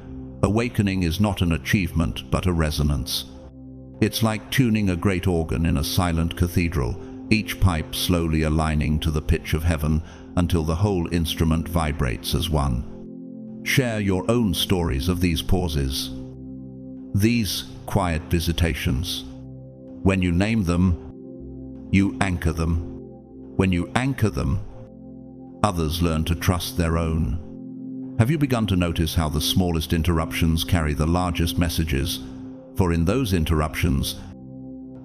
Awakening is not an achievement, but a resonance. It's like tuning a great organ in a silent cathedral, each pipe slowly aligning to the pitch of heaven until the whole instrument vibrates as one. Share your own stories of these pauses, these quiet visitations. When you name them, you anchor them. When you anchor them, others learn to trust their own. Have you begun to notice how the smallest interruptions carry the largest messages? For in those interruptions,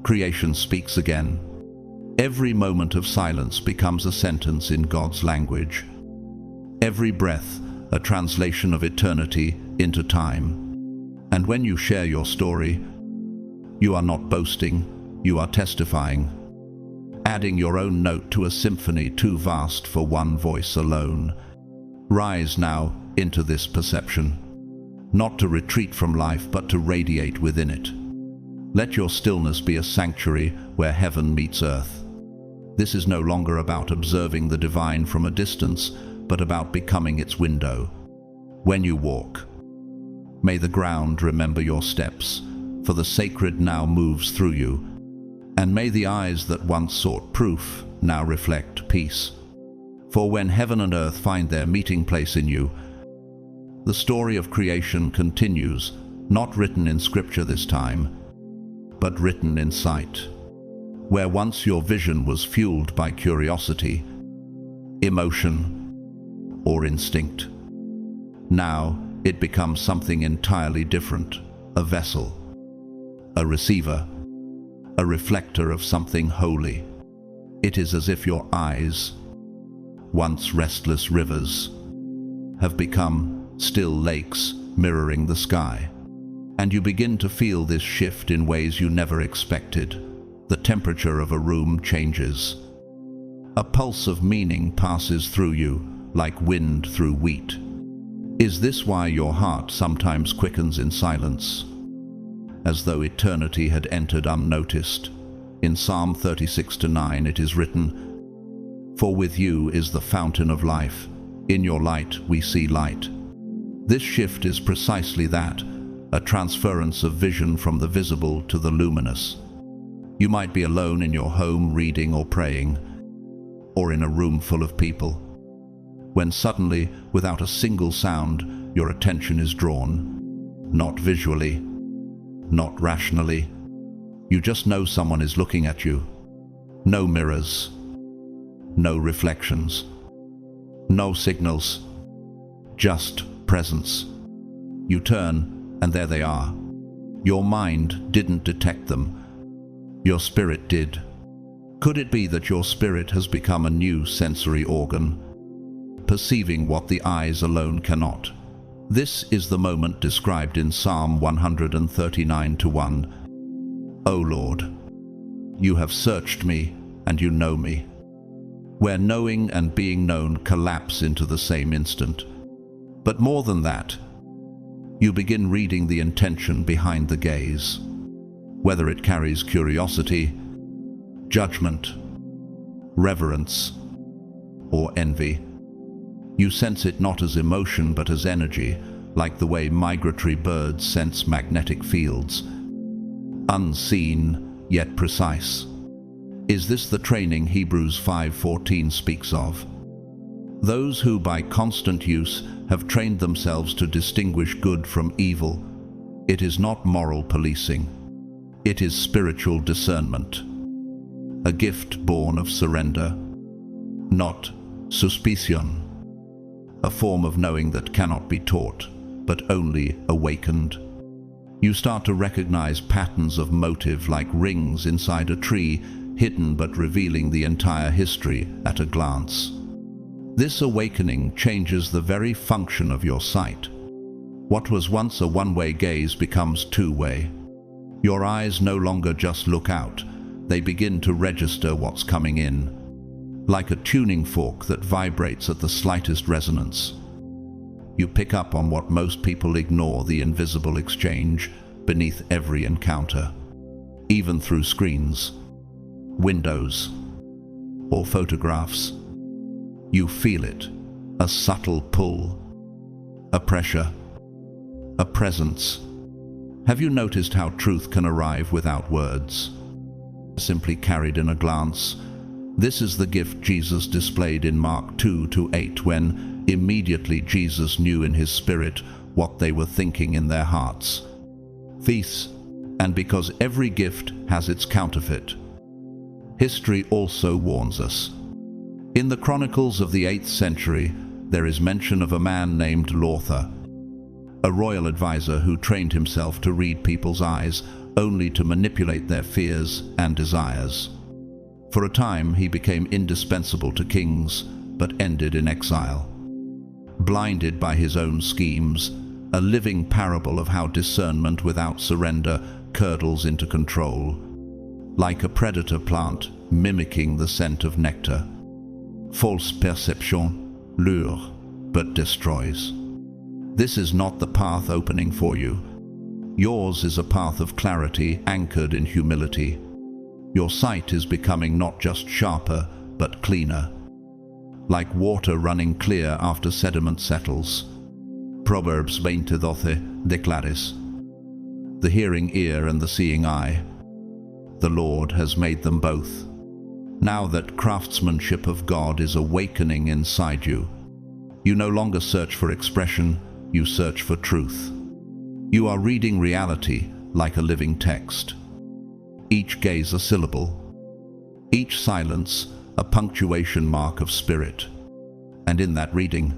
creation speaks again. Every moment of silence becomes a sentence in God's language. Every breath, a translation of eternity into time. And when you share your story, you are not boasting, you are testifying, adding your own note to a symphony too vast for one voice alone. Rise now into this perception, not to retreat from life, but to radiate within it. Let your stillness be a sanctuary where heaven meets earth. This is no longer about observing the divine from a distance, but about becoming its window. When you walk, may the ground remember your steps, for the sacred now moves through you, and may the eyes that once sought proof now reflect peace. For when heaven and earth find their meeting place in you, the story of creation continues, not written in scripture this time, but written in sight. Where once your vision was fueled by curiosity, emotion, or instinct, now it becomes something entirely different, a vessel, a receiver, a reflector of something holy. It is as if your eyes, once restless rivers, have become still lakes mirroring the sky, and you begin to feel this shift in ways you never expected. The temperature of a room changes. A pulse of meaning passes through you, like wind through wheat. Is this why your heart sometimes quickens in silence, as though eternity had entered unnoticed? In Psalm 36:9 it is written, "For with you is the fountain of life. In your light we see light." This shift is precisely that, a transference of vision from the visible to the luminous. You might be alone in your home reading or praying, or in a room full of people, when suddenly, without a single sound, your attention is drawn, not visually, not rationally. You just know someone is looking at you. No mirrors, no reflections, no signals, just presence. You turn, and there they are. Your mind didn't detect them. Your spirit did. Could it be that your spirit has become a new sensory organ, perceiving what the eyes alone cannot? This is the moment described in Psalm 139:1. O Lord, you have searched me, and you know me. Where knowing and being known collapse into the same instant. But more than that, you begin reading the intention behind the gaze. Whether it carries curiosity, judgment, reverence, or envy. You sense it not as emotion but as energy, like the way migratory birds sense magnetic fields. Unseen, yet precise. Is this the training Hebrews 5:14 speaks of? Those who by constant use have trained themselves to distinguish good from evil. It is not moral policing. It is spiritual discernment, a gift born of surrender, not suspicion, a form of knowing that cannot be taught, but only awakened. You start to recognize patterns of motive like rings inside a tree, hidden but revealing the entire history at a glance. This awakening changes the very function of your sight. What was once a one-way gaze becomes two-way. Your eyes no longer just look out, they begin to register what's coming in, like a tuning fork that vibrates at the slightest resonance. You pick up on what most people ignore, the invisible exchange beneath every encounter, even through screens, windows, or photographs. You feel it, a subtle pull, a pressure, a presence. Have you noticed how truth can arrive without words, simply carried in a glance? This is the gift Jesus displayed in Mark 2:8, when immediately Jesus knew in his spirit what they were thinking in their hearts. Thieves, and because every gift has its counterfeit. History also warns us. In the Chronicles of the 8th century, there is mention of a man named Lothair, a royal advisor who trained himself to read people's eyes, only to manipulate their fears and desires. For a time, he became indispensable to kings, but ended in exile. Blinded by his own schemes, a living parable of how discernment without surrender curdles into control, like a predator plant mimicking the scent of nectar. False perception lures, but destroys. This is not the path opening for you. Yours is a path of clarity anchored in humility. Your sight is becoming not just sharper, but cleaner, like water running clear after sediment settles. Proverbs 20:12 declares, "The hearing ear and the seeing eye, the Lord has made them both." Now that craftsmanship of God is awakening inside you, you no longer search for expression, you search for truth. You are reading reality like a living text. Each gaze a syllable, each silence a punctuation mark of spirit. And in that reading,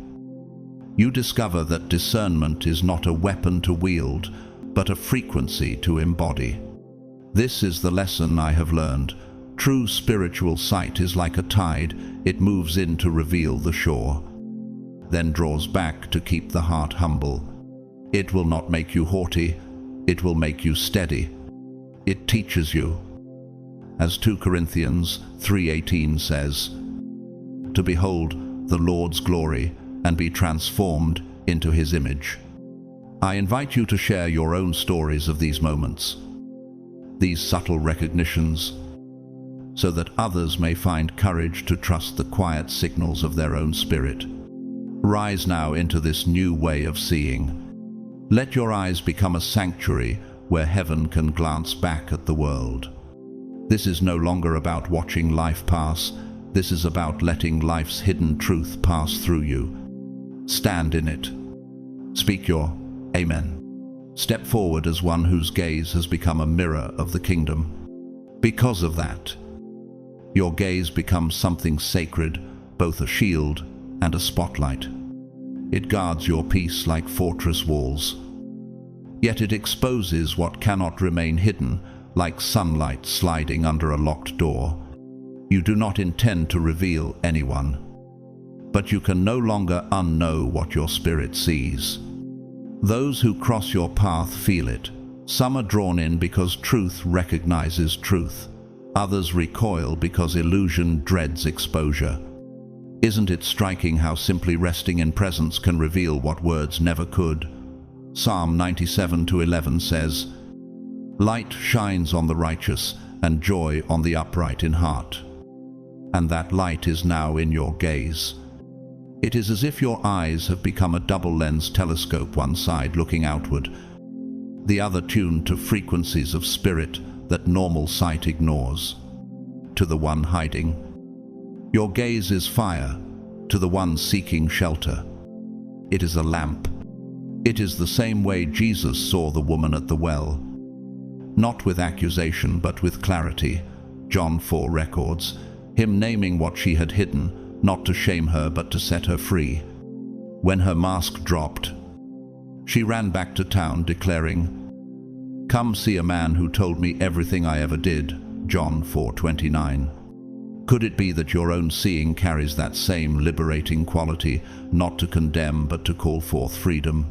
you discover that discernment is not a weapon to wield, but a frequency to embody. This is the lesson I have learned. True spiritual sight is like a tide. It moves in to reveal the shore, then draws back to keep the heart humble. It will not make you haughty, it will make you steady. It teaches you, as 2 Corinthians 3:18 says, to behold the Lord's glory and be transformed into his image. I invite you to share your own stories of these moments, these subtle recognitions, so that others may find courage to trust the quiet signals of their own spirit. Rise now into this new way of seeing. Let your eyes become a sanctuary where heaven can glance back at the world. This is no longer about watching life pass. This is about letting life's hidden truth pass through you. Stand in it. Speak your Amen. Step forward as one whose gaze has become a mirror of the kingdom. Because of that, your gaze becomes something sacred, both a shield and a spotlight. It guards your peace like fortress walls. Yet it exposes what cannot remain hidden, like sunlight sliding under a locked door. You do not intend to reveal anyone, but you can no longer unknow what your spirit sees. Those who cross your path feel it. Some are drawn in because truth recognizes truth. Others recoil because illusion dreads exposure. Isn't it striking how simply resting in presence can reveal what words never could? Psalm 97:11 says, "Light shines on the righteous and joy on the upright in heart." And that light is now in your gaze. It is as if your eyes have become a double-lens telescope, one side looking outward, the other tuned to frequencies of spirit that normal sight ignores. To the one hiding, your gaze is fire. To the one seeking shelter, it is a lamp. It is the same way Jesus saw the woman at the well. Not with accusation, but with clarity. John 4 records, him naming what she had hidden, not to shame her, but to set her free. When her mask dropped, she ran back to town declaring, "Come see a man who told me everything I ever did." John 4:29. Could it be that your own seeing carries that same liberating quality, not to condemn but to call forth freedom?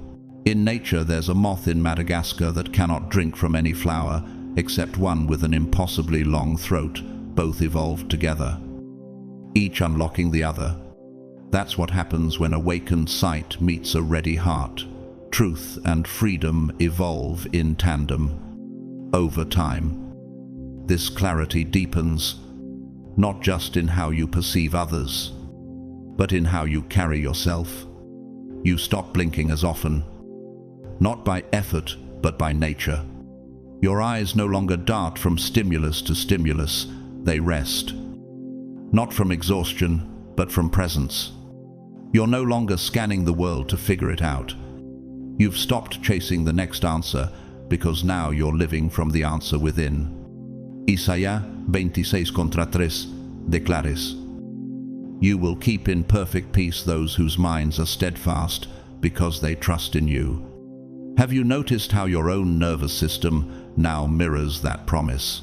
In nature, there's a moth in Madagascar that cannot drink from any flower, except one with an impossibly long throat. Both evolved together, each unlocking the other. That's what happens when awakened sight meets a ready heart. Truth and freedom evolve in tandem. Over time, this clarity deepens, not just in how you perceive others, but in how you carry yourself. You stop blinking as often, not by effort, but by nature. Your eyes no longer dart from stimulus to stimulus. They rest, not from exhaustion, but from presence. You're no longer scanning the world to figure it out. You've stopped chasing the next answer, because now you're living from the answer within. Isaías 26:3 declares, "You will keep in perfect peace those whose minds are steadfast, because they trust in you." Have you noticed how your own nervous system now mirrors that promise?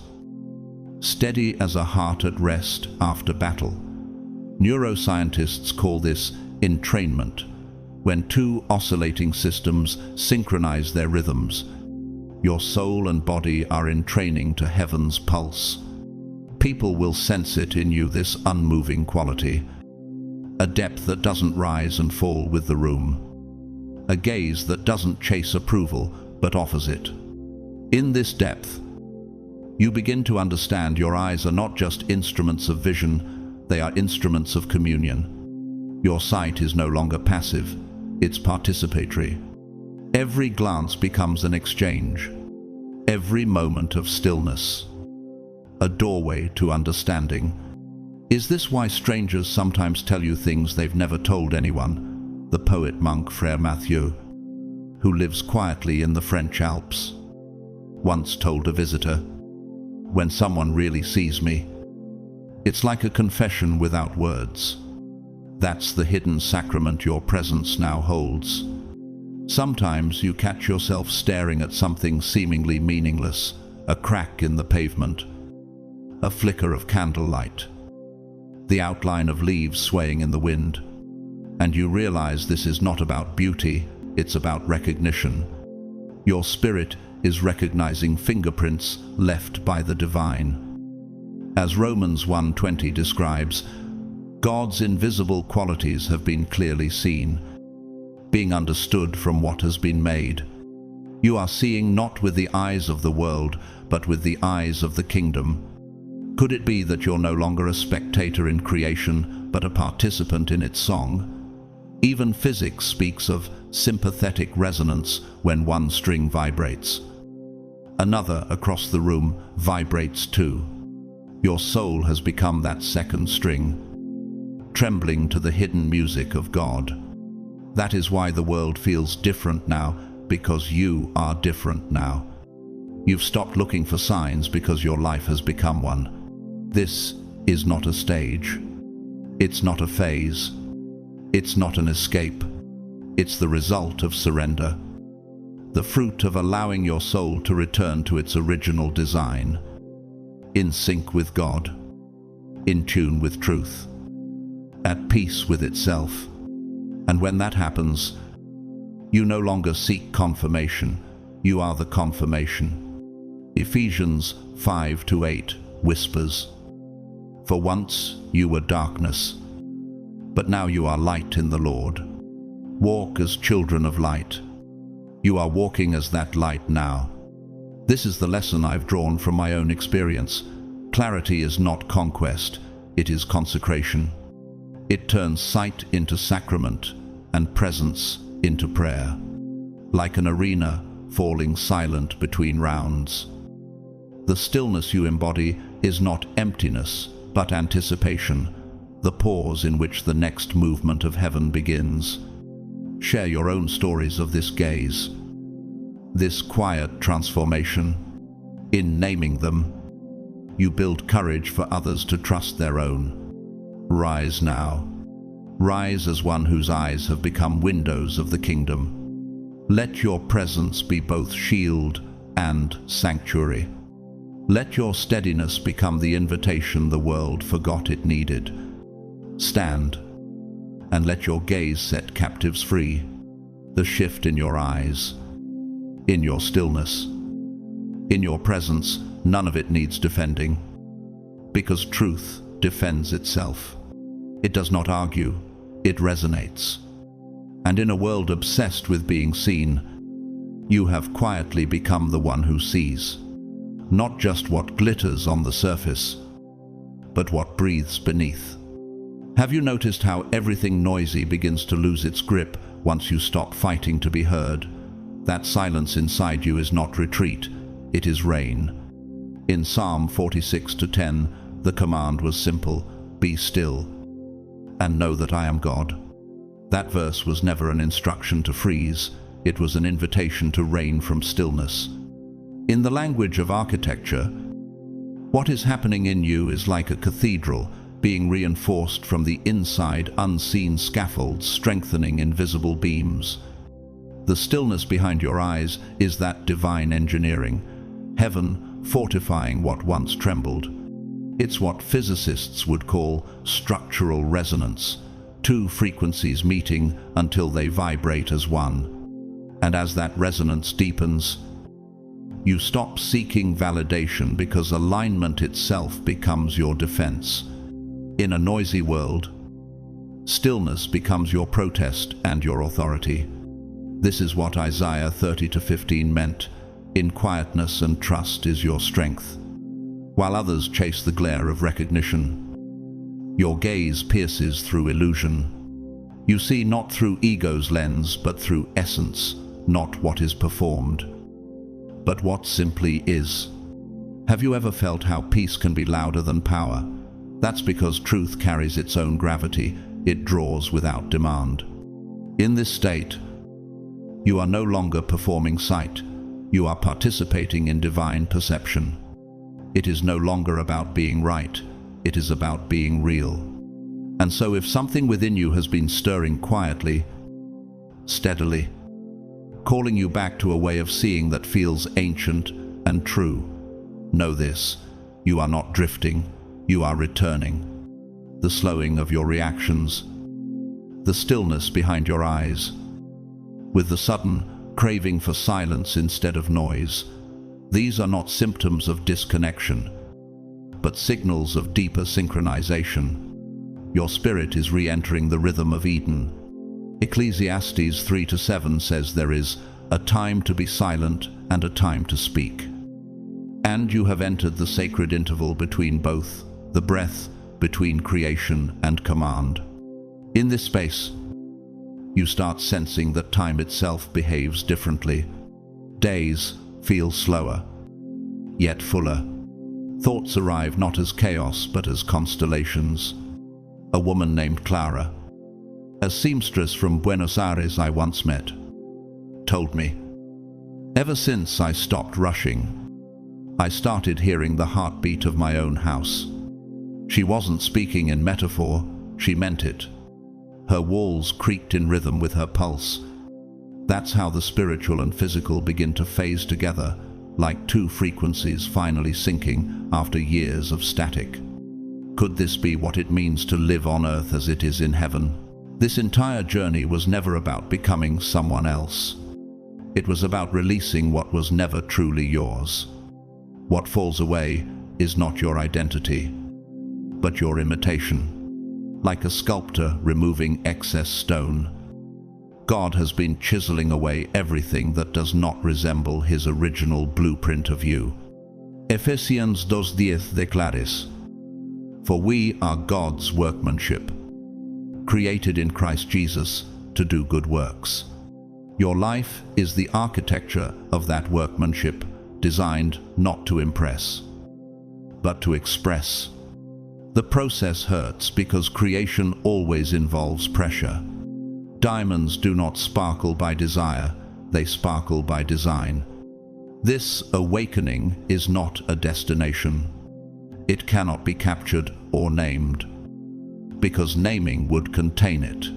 Steady as a heart at rest after battle. Neuroscientists call this entrainment, when two oscillating systems synchronize their rhythms. Your soul and body are in training to heaven's pulse. People will sense it in you, this unmoving quality. A depth that doesn't rise and fall with the room. A gaze that doesn't chase approval, but offers it. In this depth, you begin to understand your eyes are not just instruments of vision, they are instruments of communion. Your sight is no longer passive, it's participatory. Every glance becomes an exchange. Every moment of stillness, a doorway to understanding. Is this why strangers sometimes tell you things they've never told anyone? The poet-monk Frère Mathieu, who lives quietly in the French Alps, once told a visitor, "When someone really sees me, it's like a confession without words." That's the hidden sacrament your presence now holds. Sometimes you catch yourself staring at something seemingly meaningless, a crack in the pavement, a flicker of candlelight, the outline of leaves swaying in the wind. And you realize this is not about beauty, it's about recognition. Your spirit is recognizing fingerprints left by the divine. As Romans 1:20 describes, God's invisible qualities have been clearly seen, being understood from what has been made. You are seeing not with the eyes of the world, but with the eyes of the kingdom. Could it be that you're no longer a spectator in creation, but a participant in its song? Even physics speaks of sympathetic resonance when one string vibrates. Another across the room vibrates too. Your soul has become that second string, trembling to the hidden music of God. That is why the world feels different now, because you are different now. You've stopped looking for signs because your life has become one. This is not a stage. It's not a phase. It's not an escape. It's the result of surrender. The fruit of allowing your soul to return to its original design. In sync with God. In tune with truth. At peace with itself. And when that happens, you no longer seek confirmation. You are the confirmation. Ephesians 5:8 whispers, "For once you were darkness, but now you are light in the Lord. Walk as children of light." You are walking as that light now. This is the lesson I've drawn from my own experience. Clarity is not conquest, it is consecration. It turns sight into sacrament and presence into prayer, like an arena falling silent between rounds. The stillness you embody is not emptiness, but anticipation, the pause in which the next movement of heaven begins. Share your own stories of this gaze, this quiet transformation. In naming them, you build courage for others to trust their own. Rise now. Rise as one whose eyes have become windows of the kingdom. Let your presence be both shield and sanctuary. Let your steadiness become the invitation the world forgot it needed. Stand, and let your gaze set captives free. The shift in your eyes, in your stillness, in your presence, none of it needs defending. Because truth defends itself. It does not argue, it resonates. And in a world obsessed with being seen, you have quietly become the one who sees. Not just what glitters on the surface, but what breathes beneath. Have you noticed how everything noisy begins to lose its grip once you stop fighting to be heard? That silence inside you is not retreat, it is rain. In Psalm 46:10, the command was simple: be still and know that I am God. That verse was never an instruction to freeze, it was an invitation to reign from stillness. In the language of architecture, what is happening in you is like a cathedral being reinforced from the inside, unseen scaffolds strengthening invisible beams. The stillness behind your eyes is that divine engineering, heaven fortifying what once trembled. It's what physicists would call structural resonance, two frequencies meeting until they vibrate as one. And as that resonance deepens, you stop seeking validation because alignment itself becomes your defense. In a noisy world, stillness becomes your protest and your authority. This is what Isaiah 30:15 meant. In quietness and trust is your strength. While others chase the glare of recognition, your gaze pierces through illusion. You see not through ego's lens, but through essence, not what is performed, but what simply is. Have you ever felt how peace can be louder than power? That's because truth carries its own gravity. It draws without demand. In this state, you are no longer performing sight. You are participating in divine perception. It is no longer about being right. It is about being real. And so if something within you has been stirring quietly, steadily, calling you back to a way of seeing that feels ancient and true, know this: you are not drifting, you are returning. The slowing of your reactions, the stillness behind your eyes, with the sudden craving for silence instead of noise, these are not symptoms of disconnection, but signals of deeper synchronization. Your spirit is re-entering the rhythm of Eden. Ecclesiastes 3:7 says there is a time to be silent and a time to speak. And you have entered the sacred interval between both, the breath between creation and command. In this space, you start sensing that time itself behaves differently. Days feel slower, yet fuller. Thoughts arrive not as chaos, but as constellations. A woman named Clara, a seamstress from Buenos Aires I once met, told me, ever since I stopped rushing, I started hearing the heartbeat of my own house. She wasn't speaking in metaphor, she meant it. Her walls creaked in rhythm with her pulse. That's how the spiritual and physical begin to phase together, like two frequencies finally syncing after years of static. Could this be what it means to live on earth as it is in heaven? This entire journey was never about becoming someone else. It was about releasing what was never truly yours. What falls away is not your identity, but your imitation. Like a sculptor removing excess stone, God has been chiseling away everything that does not resemble his original blueprint of you. Ephesians 2:10 declares, "For we are God's workmanship, created in Christ Jesus to do good works." Your life is the architecture of that workmanship, designed not to impress, but to express. The process hurts because creation always involves pressure. Diamonds do not sparkle by desire, they sparkle by design. This awakening is not a destination. It cannot be captured or named, because naming would contain it.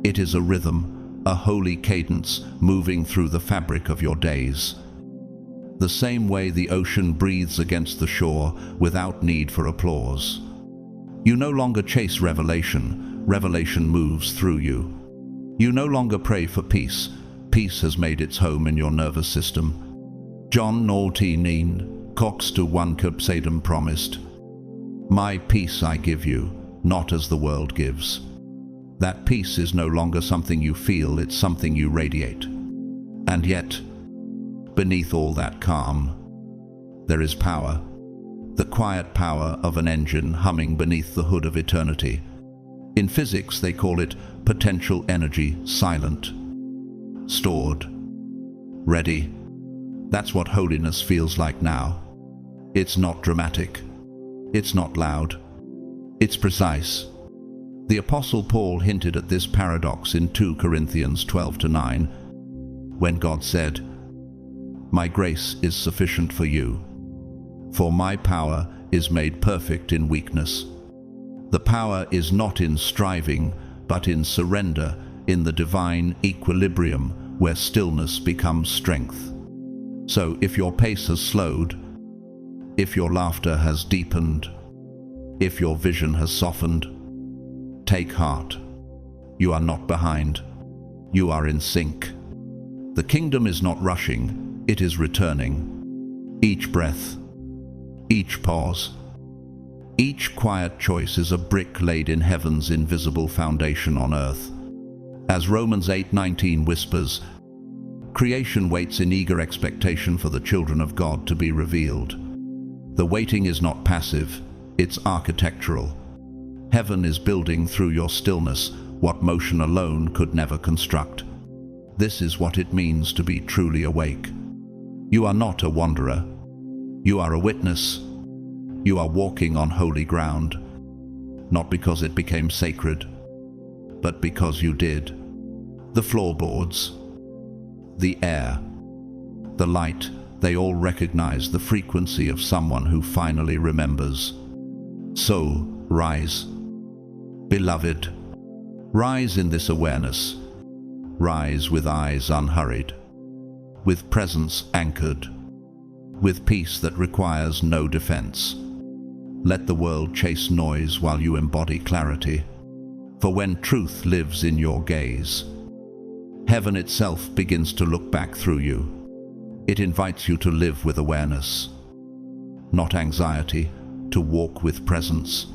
It is a rhythm, a holy cadence moving through the fabric of your days. the same way the ocean breathes against the shore without need for applause. You no longer chase revelation, revelation moves through you. You no longer pray for peace, peace has made its home in your nervous system. John 19, Cox to 1 Sadam promised, "My peace I give you, not as the world gives." That peace is no longer something you feel, it's something you radiate. And yet, beneath all that calm, there is power. The quiet power of an engine humming beneath the hood of eternity. In physics, they call it potential energy, silent, stored, ready. That's what holiness feels like now. It's not dramatic. It's not loud. It's precise. The Apostle Paul hinted at this paradox in 2 Corinthians 12-9, when God said, "My grace is sufficient for you, for my power is made perfect in weakness." The power is not in striving, but in surrender, in the divine equilibrium where stillness becomes strength. So if your pace has slowed, if your laughter has deepened, if your vision has softened, take heart. You are not behind. You are in sync. The kingdom is not rushing, it is returning. Each breath, each pause, each quiet choice is a brick laid in heaven's invisible foundation on earth. As Romans 8:19 whispers, creation waits in eager expectation for the children of God to be revealed. The waiting is not passive, it's architectural. Heaven is building through your stillness what motion alone could never construct. This is what it means to be truly awake. You are not a wanderer. You are a witness. You are walking on holy ground, not because it became sacred, but because you did. The floorboards, the air, the light, they all recognize the frequency of someone who finally remembers. So, rise. Beloved, rise in this awareness. Rise with eyes unhurried, with presence anchored, with peace that requires no defense. Let the world chase noise while you embody clarity. For when truth lives in your gaze, heaven itself begins to look back through you. It invites you to live with awareness, not anxiety, to walk with presence,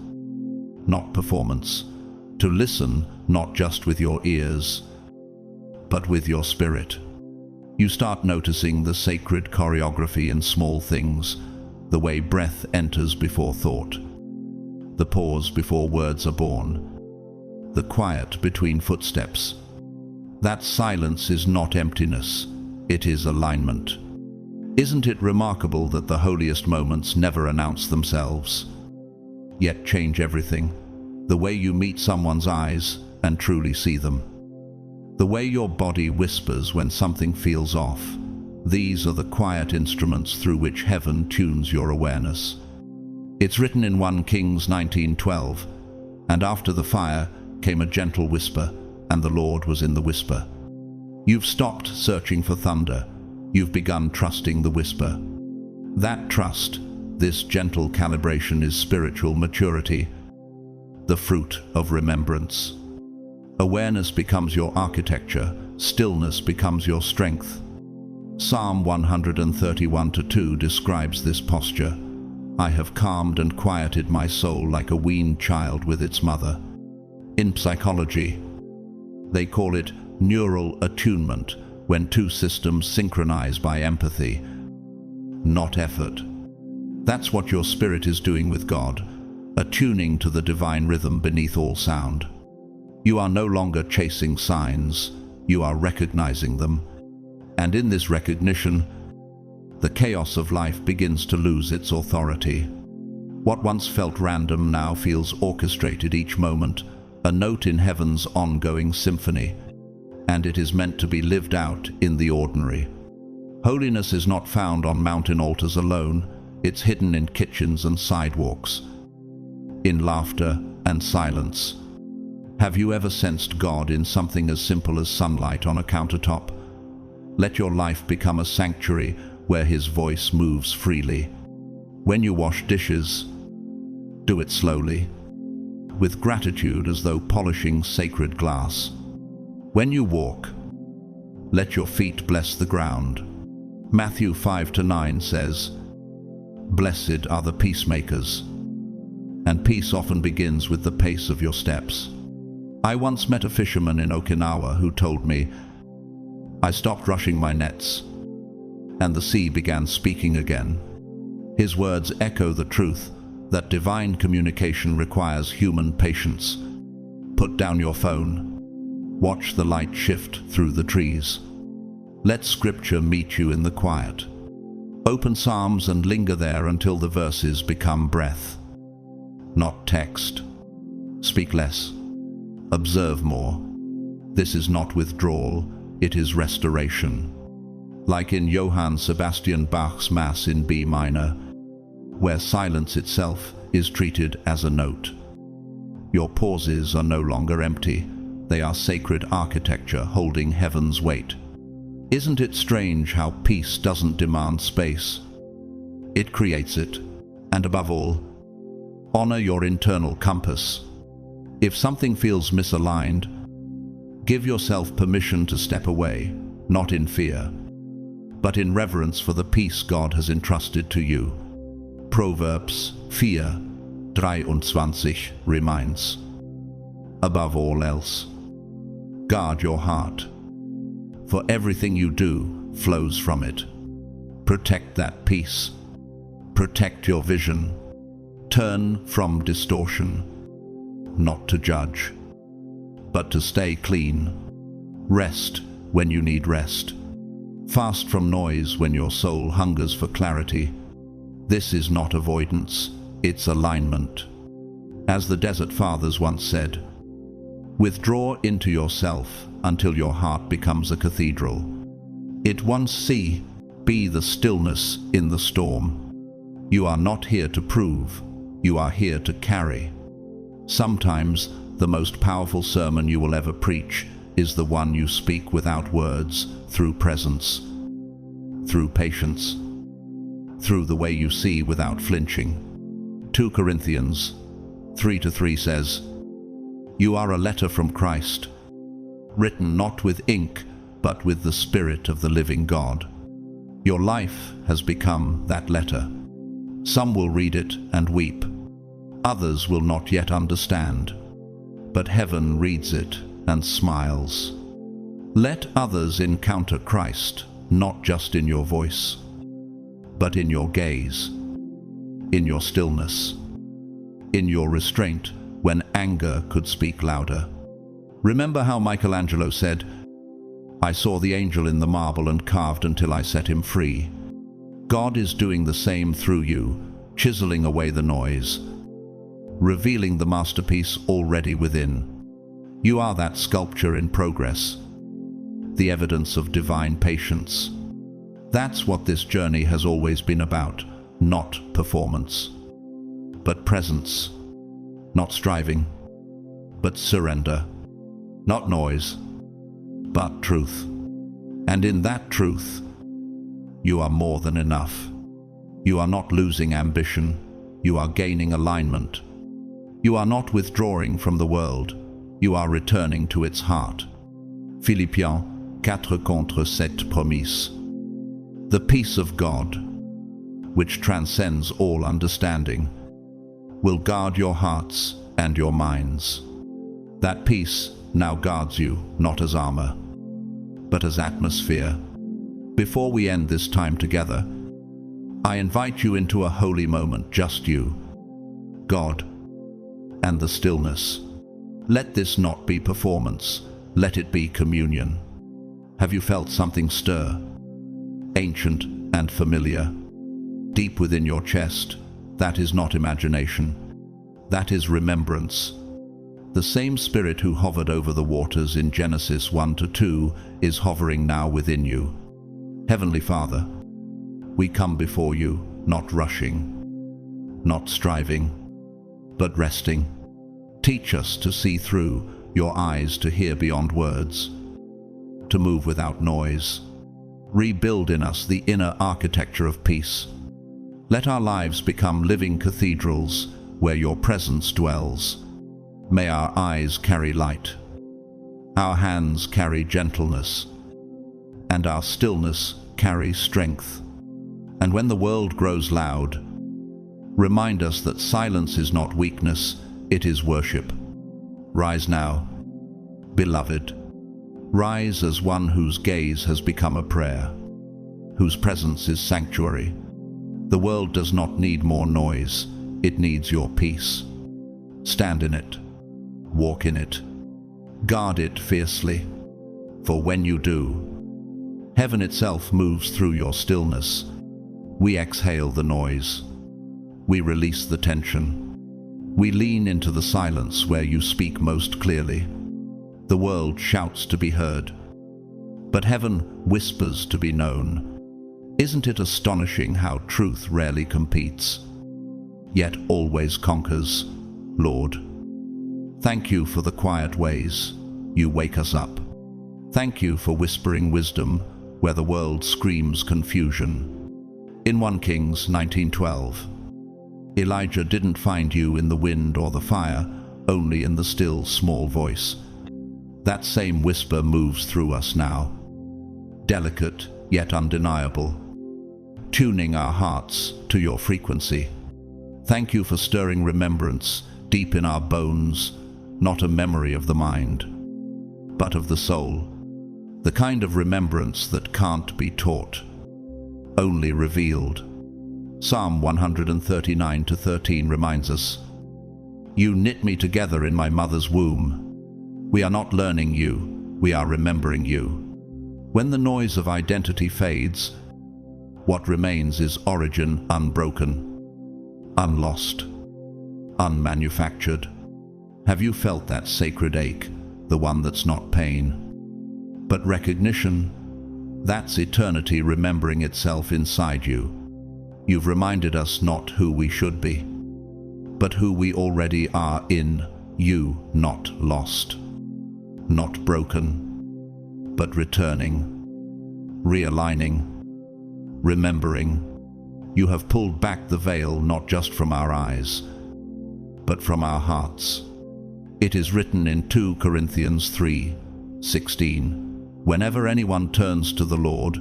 not performance, to listen not just with your ears, but with your spirit. You start noticing the sacred choreography in small things, the way breath enters before thought, the pause before words are born, the quiet between footsteps. That silence is not emptiness, it is alignment. Isn't it remarkable that the holiest moments never announce themselves, yet change everything? The way you meet someone's eyes and truly see them. The way your body whispers when something feels off. These are the quiet instruments through which heaven tunes your awareness. It's written in 1 Kings 19:12, "And after the fire came a gentle whisper, and the Lord was in the whisper." You've stopped searching for thunder. You've begun trusting the whisper. That trust, this gentle calibration, is spiritual maturity, the fruit of remembrance. Awareness becomes your architecture, stillness becomes your strength. Psalm 131:2 describes this posture. "I have calmed and quieted my soul like a weaned child with its mother." In psychology, they call it neural attunement, when two systems synchronize by empathy, not effort. That's what your spirit is doing with God, attuning to the divine rhythm beneath all sound. You are no longer chasing signs, you are recognizing them. And in this recognition, the chaos of life begins to lose its authority. What once felt random now feels orchestrated each moment, a note in heaven's ongoing symphony, and it is meant to be lived out in the ordinary. Holiness is not found on mountain altars alone, it's hidden in kitchens and sidewalks, in laughter and silence. Have you ever sensed God in something as simple as sunlight on a countertop? Let your life become a sanctuary where his voice moves freely. When you wash dishes, do it slowly, with gratitude as though polishing sacred glass. When you walk, let your feet bless the ground. Matthew 5-9 says, "Blessed are the peacemakers," and peace often begins with the pace of your steps. I once met a fisherman in Okinawa who told me, "I stopped rushing my nets, and the sea began speaking again." His words echo the truth that divine communication requires human patience. Put down your phone. Watch the light shift through the trees. Let Scripture meet you in the quiet. Open Psalms and linger there until the verses become breath, not text. Speak less. Observe more. This is not withdrawal, it is restoration. Like in Johann Sebastian Bach's Mass in B minor, where silence itself is treated as a note. Your pauses are no longer empty. They are sacred architecture holding heaven's weight. Isn't it strange how peace doesn't demand space? It creates it. And above all, honor your internal compass. If something feels misaligned, give yourself permission to step away, not in fear, but in reverence for the peace God has entrusted to you. Proverbs 4:23 reminds, above all else, guard your heart, for everything you do flows from it. Protect that peace. Protect your vision. Turn from distortion, not to judge, but to stay clean. Rest when you need rest. Fast from noise when your soul hungers for clarity. This is not avoidance, it's alignment. As the Desert Fathers once said, withdraw into yourself until your heart becomes a cathedral. It once see, be the stillness in the storm. You are not here to prove, you are here to carry. Sometimes the most powerful sermon you will ever preach is the one you speak without words, through presence, through patience, through the way you see without flinching. 2 Corinthians 3:3 says, "You are a letter from Christ, written not with ink, but with the Spirit of the living God." Your life has become that letter. Some will read it and weep. Others will not yet understand. But heaven reads it and smiles. Let others encounter Christ, not just in your voice, but in your gaze, in your stillness, in your restraint when anger could speak louder. Remember how Michelangelo said, "I saw the angel in the marble and carved until I set him free." God is doing the same through you, chiseling away the noise, revealing the masterpiece already within. You are that sculpture in progress, the evidence of divine patience. That's what this journey has always been about, not performance, but presence, not striving, but surrender, not noise, but truth. And in that truth, you are more than enough. You are not losing ambition, you are gaining alignment. You are not withdrawing from the world, you are returning to its heart. Philippiens 4:7 promise. The peace of God, which transcends all understanding, will guard your hearts and your minds. That peace now guards you, not as armor, but as atmosphere. Before we end this time together, I invite you into a holy moment, just you, God, and the stillness. Let this not be performance, let it be communion. Have you felt something stir? Ancient and familiar, deep within your chest? That is not imagination, that is remembrance. The same Spirit who hovered over the waters in Genesis 1-2 is hovering now within you. Heavenly Father, we come before you, not rushing, not striving, but resting. Teach us to see through, your eyes to hear beyond words, to move without noise, Rebuild in us the inner architecture of peace. Let our lives become living cathedrals where your presence dwells. May our eyes carry light, our hands carry gentleness, and our stillness carry strength. And when the world grows loud, remind us that silence is not weakness, it is worship. Rise now, beloved. Rise as one whose gaze has become a prayer, whose presence is sanctuary. The world does not need more noise, it needs your peace. Stand in it, walk in it, guard it fiercely, for when you do, heaven itself moves through your stillness. We exhale the noise, we release the tension, we lean into the silence where you speak most clearly. The world shouts to be heard, but heaven whispers to be known. Isn't it astonishing how truth rarely competes, yet always conquers, Lord? Thank you for the quiet ways you wake us up. Thank you for whispering wisdom where the world screams confusion. In 1 Kings 19:12, Elijah didn't find you in the wind or the fire, only in the still small voice. That same whisper moves through us now, delicate yet undeniable, tuning our hearts to your frequency. Thank you for stirring remembrance deep in our bones, not a memory of the mind, but of the soul, the kind of remembrance that can't be taught, only revealed. Psalm 139:13 reminds us, "You knit me together in my mother's womb." We are not learning you, we are remembering you. When the noise of identity fades, what remains is origin unbroken, unlost, unmanufactured. Have you felt that sacred ache, the one that's not pain, but recognition? That's eternity remembering itself inside you. You've reminded us not who we should be, but who we already are in you, not lost. Not broken, but returning, realigning, remembering. You have pulled back the veil not just from our eyes, but from our hearts. It is written in 2 Corinthians 3:16, whenever anyone turns to the Lord,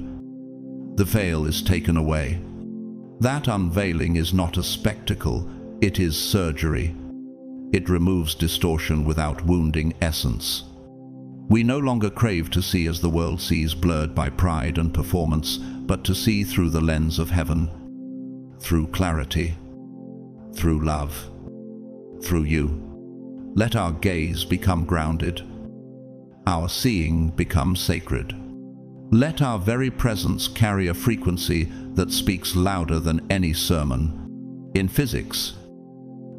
the veil is taken away. That unveiling is not a spectacle, it is surgery. It removes distortion without wounding essence. We no longer crave to see as the world sees, blurred by pride and performance, but to see through the lens of heaven, through clarity, through love, through you. Let our gaze become grounded, our seeing become sacred. Let our very presence carry a frequency that speaks louder than any sermon. In physics,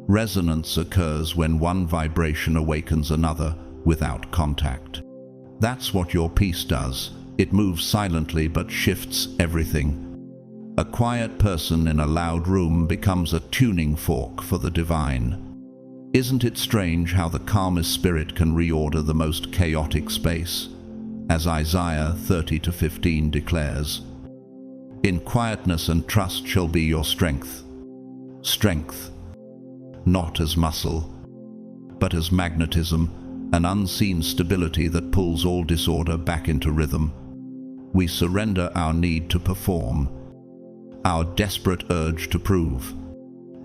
resonance occurs when one vibration awakens another without contact. That's what your peace does. It moves silently but shifts everything. A quiet person in a loud room becomes a tuning fork for the divine. Isn't it strange how the calmest spirit can reorder the most chaotic space? As Isaiah 30:15 declares, "In quietness and trust shall be your strength." Strength, not as muscle, but as magnetism, an unseen stability that pulls all disorder back into rhythm. We surrender our need to perform, our desperate urge to prove.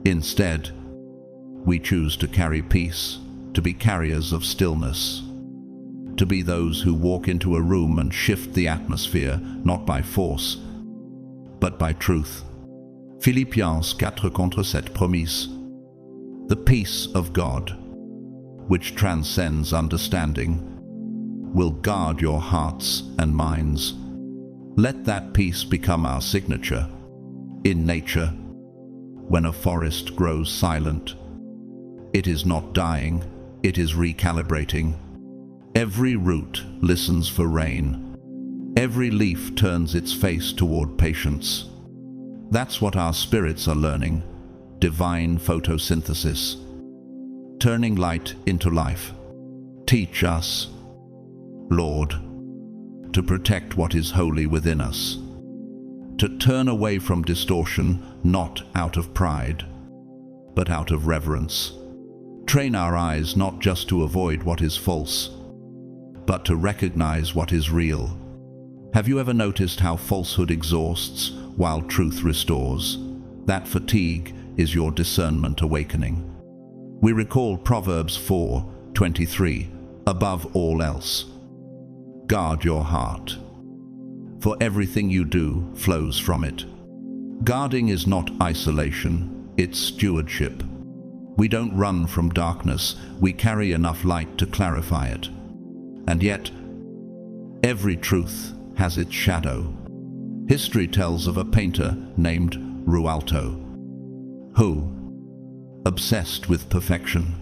Instead, we choose to carry peace, to be carriers of stillness, to be those who walk into a room and shift the atmosphere, not by force, but by truth. Philippiens 4:7 promise, "The peace of God, which transcends understanding, will guard your hearts and minds." Let that peace become our signature. In nature, when a forest grows silent, it is not dying, it is recalibrating. Every root listens for rain. Every leaf turns its face toward patience. That's what our spirits are learning, divine photosynthesis, turning light into life. Teach us, Lord. to protect what is holy within us, to turn away from distortion, not out of pride, but out of reverence. Train our eyes not just to avoid what is false, but to recognize what is real. Have you ever noticed how falsehood exhausts while truth restores? That fatigue is your discernment awakening. We recall Proverbs 4:23, above all else, guard your heart, for everything you do flows from it. Guarding is not isolation, it's stewardship. We don't run from darkness, we carry enough light to clarify it. And yet, every truth has its shadow. History tells of a painter named Rualto, who, obsessed with perfection,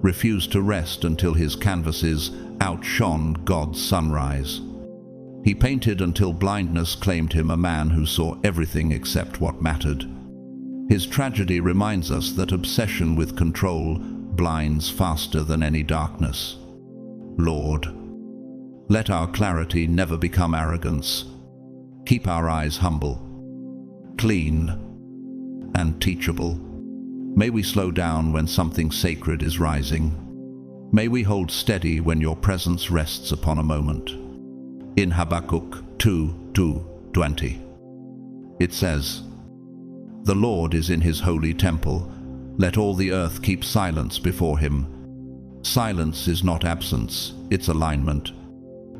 refused to rest until his canvases outshone God's sunrise. He painted until blindness claimed him a man who saw everything except what mattered. His tragedy reminds us that obsession with control blinds faster than any darkness. Lord, let our clarity never become arrogance. Keep our eyes humble, clean, and teachable. May we slow down when something sacred is rising. May we hold steady when your presence rests upon a moment. In Habakkuk 2:20, it says, "The Lord is in his holy temple. Let all the earth keep silence before him." Silence is not absence, it's alignment.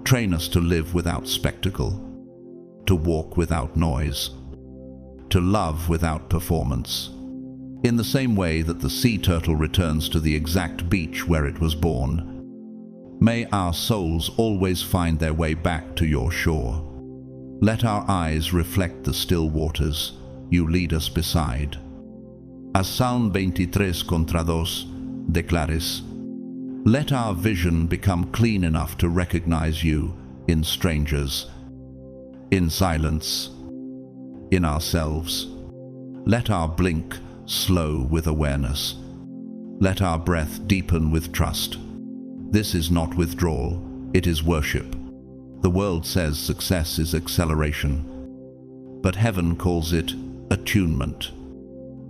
Train us to live without spectacle, to walk without noise, to love without performance. In the same way that the sea turtle returns to the exact beach where it was born, may our souls always find their way back to your shore. Let our eyes reflect the still waters you lead us beside. As Psalm 23:2 declares, let our vision become clean enough to recognize you in strangers, in silence, in ourselves. Let our blink slow with awareness. Let our breath deepen with trust. This is not withdrawal, it is worship. The world says success is acceleration, but heaven calls it attunement.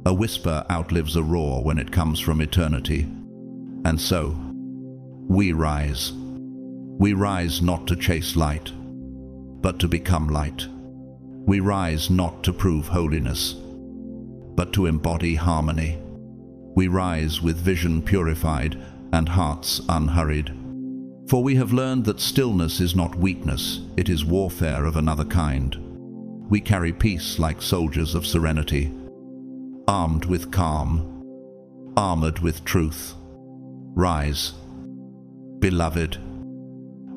A whisper outlives a roar when it comes from eternity. And so, we rise. We rise not to chase light, but to become light. We rise not to prove holiness, but to embody harmony. We rise with vision purified and hearts unhurried. For we have learned that stillness is not weakness, it is warfare of another kind. We carry peace like soldiers of serenity, armed with calm, armored with truth. Rise, beloved,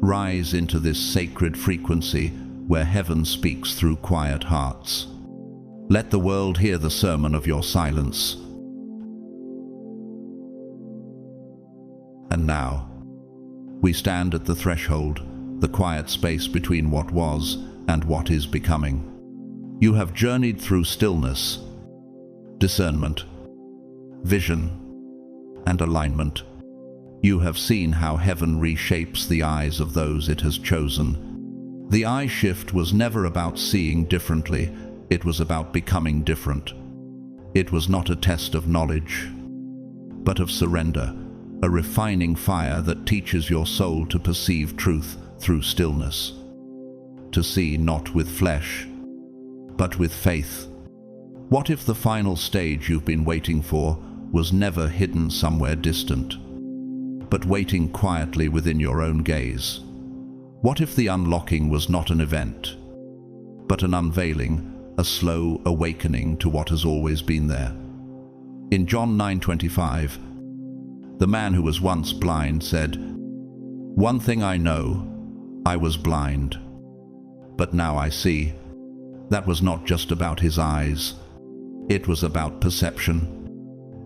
rise into this sacred frequency where heaven speaks through quiet hearts. Let the world hear the sermon of your silence. And now, we stand at the threshold, the quiet space between what was and what is becoming. You have journeyed through stillness, discernment, vision, and alignment. You have seen how heaven reshapes the eyes of those it has chosen. The eye shift was never about seeing differently, it was about becoming different. It was not a test of knowledge, but of surrender, a refining fire that teaches your soul to perceive truth through stillness, to see not with flesh, but with faith. What if the final stage you've been waiting for was never hidden somewhere distant, but waiting quietly within your own gaze? What if the unlocking was not an event, but an unveiling, a slow awakening to what has always been there? In John 9:25, the man who was once blind said, "One thing I know, I was blind, but now I see." That was not just about his eyes. It was about perception.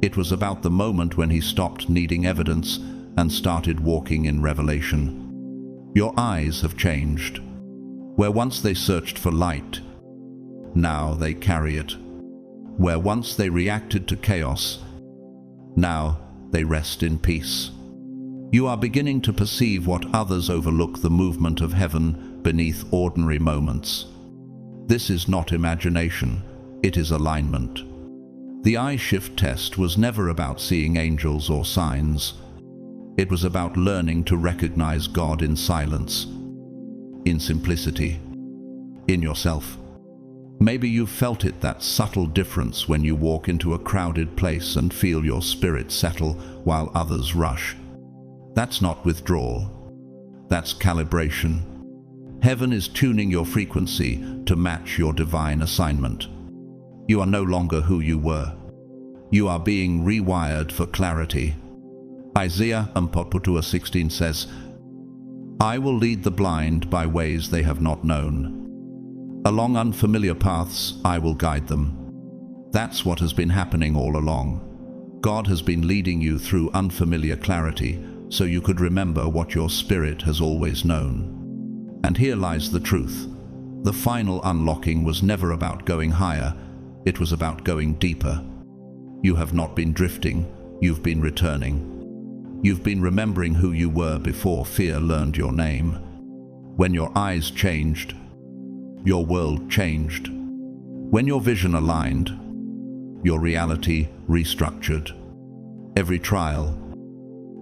It was about the moment when he stopped needing evidence and started walking in revelation. Your eyes have changed. Where once they searched for light, now they carry it. Where once they reacted to chaos, now they rest in peace. You are beginning to perceive what others overlook, the movement of heaven beneath ordinary moments. This is not imagination, it is alignment. The eye shift test was never about seeing angels or signs. It was about learning to recognize God in silence, in simplicity, in yourself. Maybe you've felt it, that subtle difference when you walk into a crowded place and feel your spirit settle while others rush. That's not withdrawal. That's calibration. Heaven is tuning your frequency to match your divine assignment. You are no longer who you were. You are being rewired for clarity. Isaiah 16 says, "I will lead the blind by ways they have not known. Along unfamiliar paths, I will guide them." That's what has been happening all along. God has been leading you through unfamiliar clarity so you could remember what your spirit has always known. And here lies the truth. The final unlocking was never about going higher, it was about going deeper. You have not been drifting, you've been returning. You've been remembering who you were before fear learned your name. When your eyes changed, your world changed. When your vision aligned, your reality restructured. Every trial,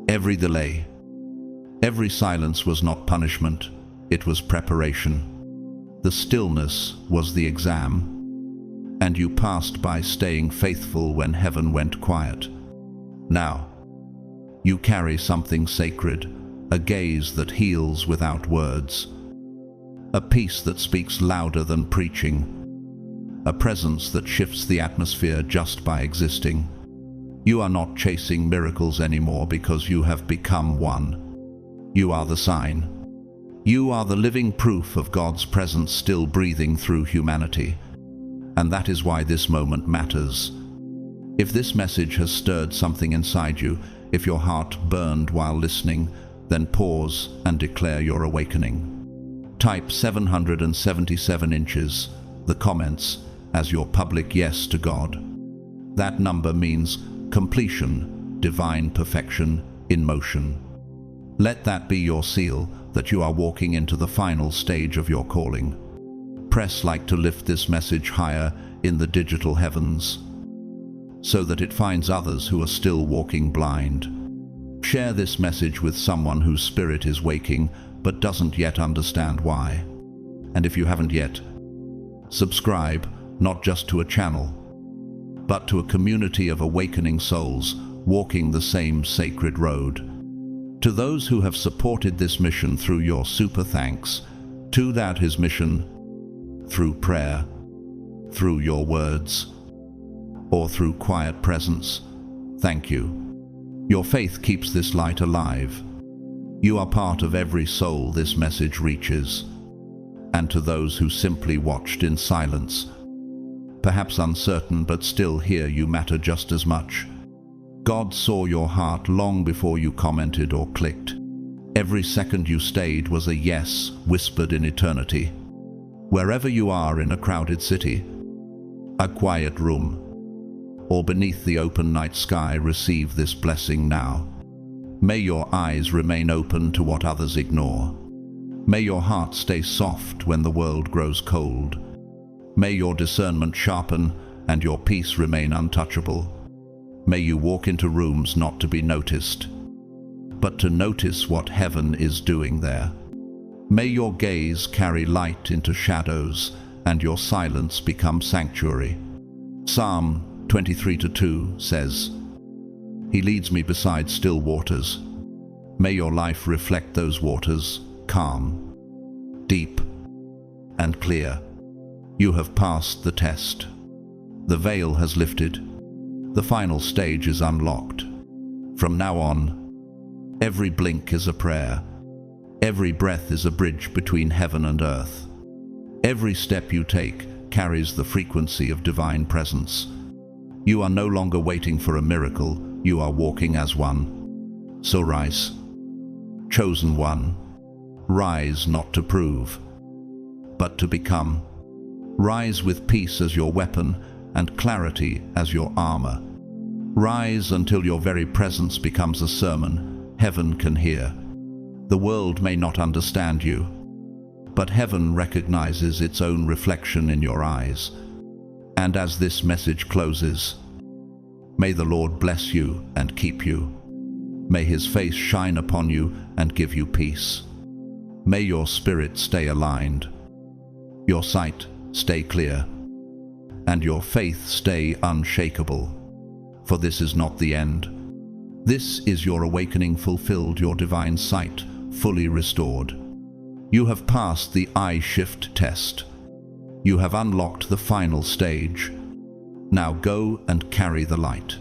every delay, every silence was not punishment, it was preparation. The stillness was the exam, and you passed by staying faithful when heaven went quiet. Now, you carry something sacred, a gaze that heals without words, a peace that speaks louder than preaching, a presence that shifts the atmosphere just by existing. You are not chasing miracles anymore because you have become one. You are the sign. You are the living proof of God's presence still breathing through humanity. And that is why this moment matters. If this message has stirred something inside you, if your heart burned while listening, then pause and declare your awakening. Type 777 inches, the comments, as your public yes to God. That number means completion, divine perfection in motion. Let that be your seal that you are walking into the final stage of your calling. Press like to lift this message higher in the digital heavens, so that it finds others who are still walking blind. Share this message with someone whose spirit is waking but doesn't yet understand why. And if you haven't yet, subscribe not just to a channel, but to a community of awakening souls walking the same sacred road. To those who have supported this mission through your super thanks, to that his mission, through prayer, through your words, or through quiet presence, thank you. Your faith keeps this light alive. You are part of every soul this message reaches. And to those who simply watched in silence, perhaps uncertain but still here, you matter just as much. God saw your heart long before you commented or clicked. Every second you stayed was a yes whispered in eternity. Wherever you are in a crowded city, a quiet room, or beneath the open night sky, receive this blessing now. May your eyes remain open to what others ignore. May your heart stay soft when the world grows cold. May your discernment sharpen and your peace remain untouchable. May you walk into rooms not to be noticed, but to notice what heaven is doing there. May your gaze carry light into shadows and your silence become sanctuary. Psalm 23:2 says, "He leads me beside still waters." May your life reflect those waters, calm, deep, and clear. You have passed the test. The veil has lifted. The final stage is unlocked. From now on, every blink is a prayer. Every breath is a bridge between heaven and earth. Every step you take carries the frequency of divine presence. You are no longer waiting for a miracle, you are walking as one. So rise. Chosen one. Rise not to prove, but to become. Rise with peace as your weapon and clarity as your armor. Rise until your very presence becomes a sermon heaven can hear. The world may not understand you, but heaven recognizes its own reflection in your eyes. And as this message closes, may the Lord bless you and keep you. May his face shine upon you and give you peace. May your spirit stay aligned, your sight stay clear, and your faith stay unshakable. For this is not the end. This is your awakening fulfilled, your divine sight fully restored. You have passed the eye shift test. You have unlocked the final stage. Now go and carry the light.